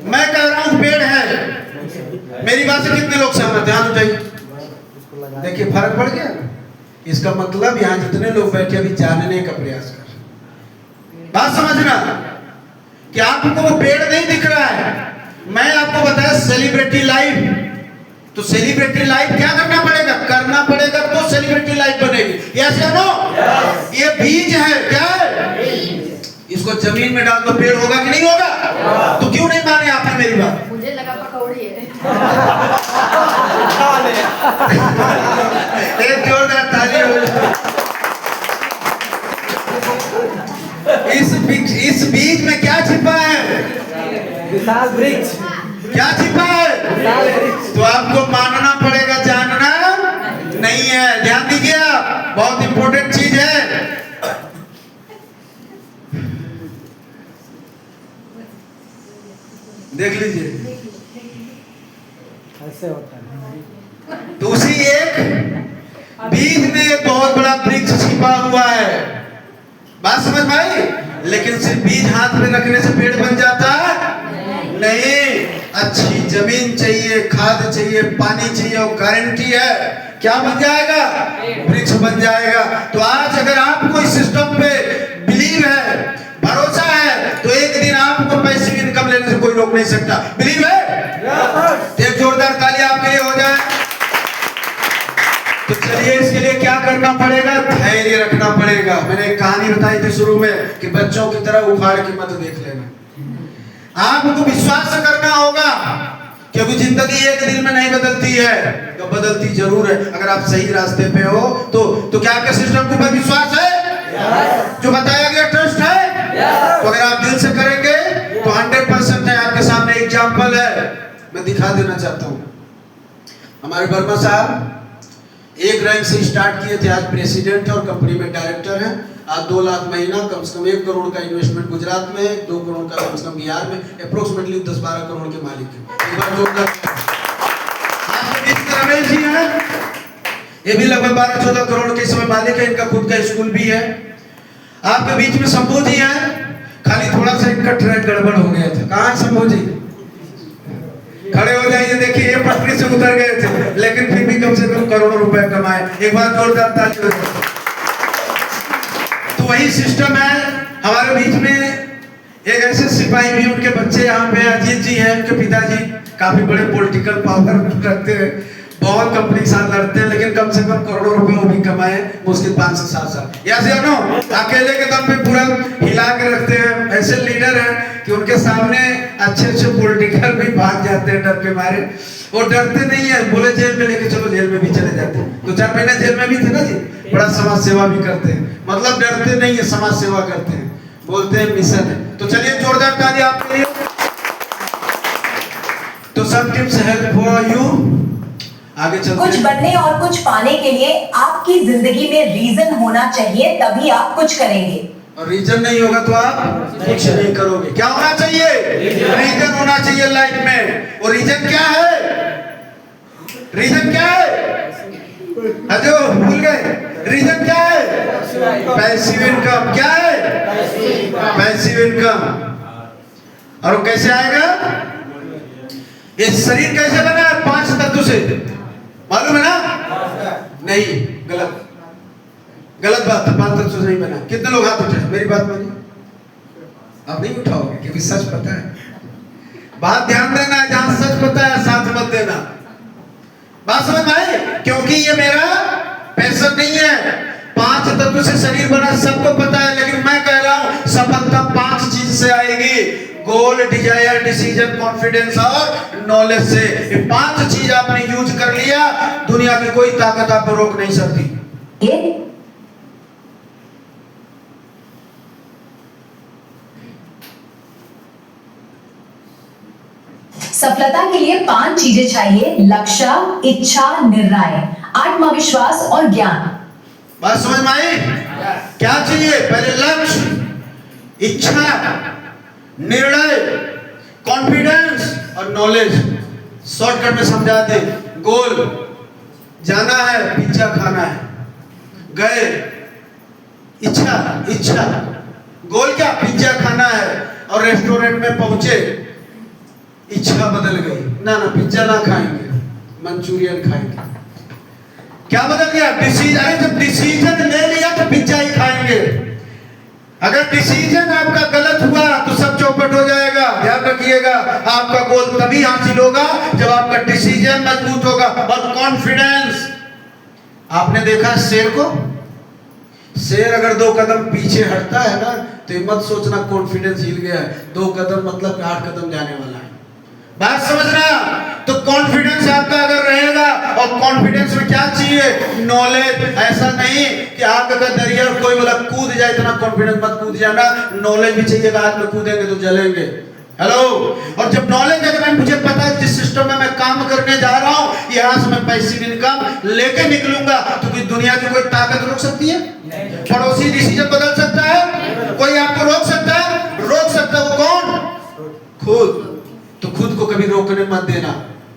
मैं कह रहा हूँ पेड़ है, मेरी बात से कितने लोग सहमत हैं? हाथ उठाइए। देखिए फर्क पड़ गया। इसका मतलब यहाँ जितने लोग बैठे अभी जानने का प्रयास कर, बात समझना कि आपको वो पेड़ नहीं दिख रहा है। मैं आपको बताया सेलिब्रिटी लाइफ, तो सेलिब्रिटी लाइफ क्या करना पड़ेगा? करना पड़ेगा तो सेलिब्रिटी लाइफ बनेगी। यस या नो? ये बीज है, क्या है? इसको जमीन में डाल दो, पेड़ होगा कि नहीं होगा? तो क्यों नहीं माने आपने मेरी बात? मुझे लगा पकौड़ी है। एक जोरदार ताली हो। इस बीज में क्या छिपा है? विशाल वृक्ष। क्या छिपा है? तो आपको मानना पड़ेगा, जानना नहीं है। ध्यान दीजिए, आप बहुत इंपॉर्टेंट चीज है। देख लीजिए, ऐसे होता है। तो उसी एक बीज में एक बहुत बड़ा वृक्ष छिपा हुआ है। बात समझ में आई? लेकिन सिर्फ बीज हाथ में रखने से पेड़ बन जाता नहीं। अच्छी जमीन चाहिए, खाद चाहिए, पानी चाहिए, और गारंटी है क्या बन जाएगा? वृक्ष बन जाएगा। तो आज अगर आपको इस सिस्टम पे बिलीव है, भरोसा है, तो एक दिन आपको पैसे की इनकम लेने से कोई रोक नहीं सकता। बिलीव है? एक जोरदार ताली आपके लिए हो जाए। तो चलिए, इसके लिए क्या करना पड़ेगा? धैर्य रखना पड़ेगा। मैंने एक कहानी बताई थी शुरू में कि बच्चों की तरह उखाड़ के मत देख लेना। आपको विश्वास करना होगा, क्योंकि जिंदगी एक दिन में नहीं बदलती है, तो बदलती जरूर है। अगर आप सही रास्ते पे हो तो क्या आपके सिस्टम के ऊपर विश्वास है? जो बताया गया ट्रस्ट है? तो अगर आप दिल से करेंगे तो 100% है। आपके सामने एग्जाम्पल है, मैं दिखा देना चाहता हूँ। हमारे वर्मा साहब 1 रैंक से स्टार्ट किए थे, आज प्रेसिडेंट और कंपनी में डायरेक्टर हैं। आज 2 लाख महीना, कम से कम 1 करोड़ का इन्वेस्टमेंट गुजरात में, 2 करोड़ का कम से कम बिहार में, अप्रोक्सीमेटली 10-12 करोड़ के मालिक हैं। एक बार जोरदार। रमेश जी हैं, ये भी लगभग 12-14 करोड़ के समय मालिक है। इनका खुद का स्कूल भी है। आपके बीच में शंभू जी हैं, खाली थोड़ा सा इनका ट्रैक गड़बड़ हो गया था। कहाँ शंभू जी? खड़े हो जाइए, देखिए ये पटरी से उतर गए थे लेकिन फिर भी कम से कम करोड़ों रुपए कमाए। एक बार जोरदार ताली हो जाए। तो वही सिस्टम है हमारे बीच में। एक ऐसे सिपाही भी, उनके बच्चे यहाँ पे अजीत जी हैं, उनके पिताजी काफी बड़े पॉलिटिकल पावर रखते हैं, बहुत कंपनी के साथ लड़ते हैं, लेकिन कम से कम करोड़ों रुपए वो भी कमाए मुश्किल 5 से 7 साल। या नो अकेले के दम पे पूरा हिला के रखते हैं। ऐसे लीडर हैं कि उनके सामने अच्छे अच्छे पॉलिटिकल भी भाग जाते हैं डर के मारे। वो डरते नहीं है, बोले जेल में लेके चलो, जेल में भी चले जाते हैं। 2-4 महीने जेल में भी थे ना जी, बड़ा समाज सेवा भी करते हैं। मतलब डरते नहीं है, समाज सेवा करते हैं, बोलते हैं मिशन है। तो चलिए जोरदार ताली आपके लिए। तो सब टिप्स हेल्प फॉर यू। आगे चलते कुछ हैं। बनने और कुछ पाने के लिए आपकी जिंदगी में रीजन होना चाहिए, तभी आप कुछ करेंगे। और रीजन नहीं होगा तो आप कुछ नहीं करोगे। क्या होना चाहिए? रीजन होना चाहिए लाइफ में। और रीजन क्या है? रीजन क्या है? अजो भूल गए, रीजन क्या है? Passive income. क्या है? Passive income. और वो कैसे आएगा? ये शरीर कैसे बना है? 5 तत्व से, मालूम है ना? नहीं, गलत गलत बात है। 5 तत्व से नहीं बना। कितने लोग हाथ उठाए? मेरी बात मानिए, आप नहीं उठाओगे क्योंकि सच पता है। बात ध्यान देना है, जहां सच पता है साथ मत देना। बात समझ में आई? क्योंकि ये मेरा पैशन नहीं है। 5 तत्व से शरीर बना, सबको पता है, लेकिन मैं कह रहा हूं सफलता 5 चीज से आएगी। गोल, डिजायर, डिसीजन, कॉन्फिडेंस और नॉलेज से। ये 5 चीज आपने यूज कर लिया, दुनिया की कोई ताकत आपको रोक नहीं सकती। ये सफलता के लिए 5 चीजें चाहिए: लक्ष्य, इच्छा, निर्णय, आत्मविश्वास और ज्ञान। बात समझ में आई? क्या चाहिए? पहले लक्ष्य, इच्छा, निर्णय, कॉन्फिडेंस और नॉलेज। शॉर्टकट में समझा दे। गोल, जाना है, पिज्जा खाना है, गए। इच्छा, इच्छा, गोल क्या? पिज्जा खाना है, और रेस्टोरेंट में पहुंचे, इच्छा बदल गई, ना ना पिज्जा ना खाएंगे, मंचूरियन खाएंगे। क्या बदल गया? डिसीजन। जब डिसीजन ले लिया तो पिज्जा ही खाएंगे। अगर डिसीजन आपका गलत हुआ तो सब चौपट हो जाएगा। ध्यान रखिएगा, आपका गोल तभी हासिल होगा जब आपका डिसीजन मजबूत होगा। और कॉन्फिडेंस, आपने देखा शेर को? शेर अगर 2 कदम पीछे हटता है ना तो मत सोचना कॉन्फिडेंस हिल गया है। 2 कदम मतलब 8 कदम जाने वाला है। बात समझना। तो कॉन्फिडेंस आपका अगर रहेगा, और कॉन्फिडेंस में क्या चाहिए? नॉलेज। ऐसा नहीं कि आग का दरिया कोई बोला कूद जाए, इतना कॉन्फिडेंस मत कूद जाना। नॉलेज भी चाहिए, आग में कूदेंगे तो जलेंगे। हेलो। और जब नॉलेज, अगर मुझे पता है जिस सिस्टम में मैं काम करने जा रहा हूं, यहां से मैं पैसिव इनकम लेके निकलूंगा, तो कोई दुनिया की कोई ताकत रोक सकती है? पड़ोसी डिसीजन बदल सकता है? कोई आपको रोक सकता है? रोक सकता है वो कौन? खुद। तो खुद को कभी रोकने मत देना।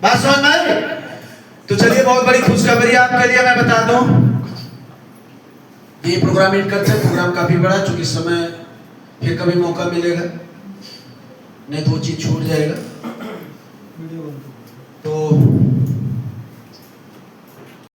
बात समझ में आई? तो चलिए, बहुत बड़ी खुशखबरी आपके लिए मैं बता दूं। ये प्रोग्राम एंड करते हैं। प्रोग्राम काफी बड़ा, चूंकि समय फिर कभी मौका मिलेगा, नहीं तो वो चीज छूट जाएगा। तो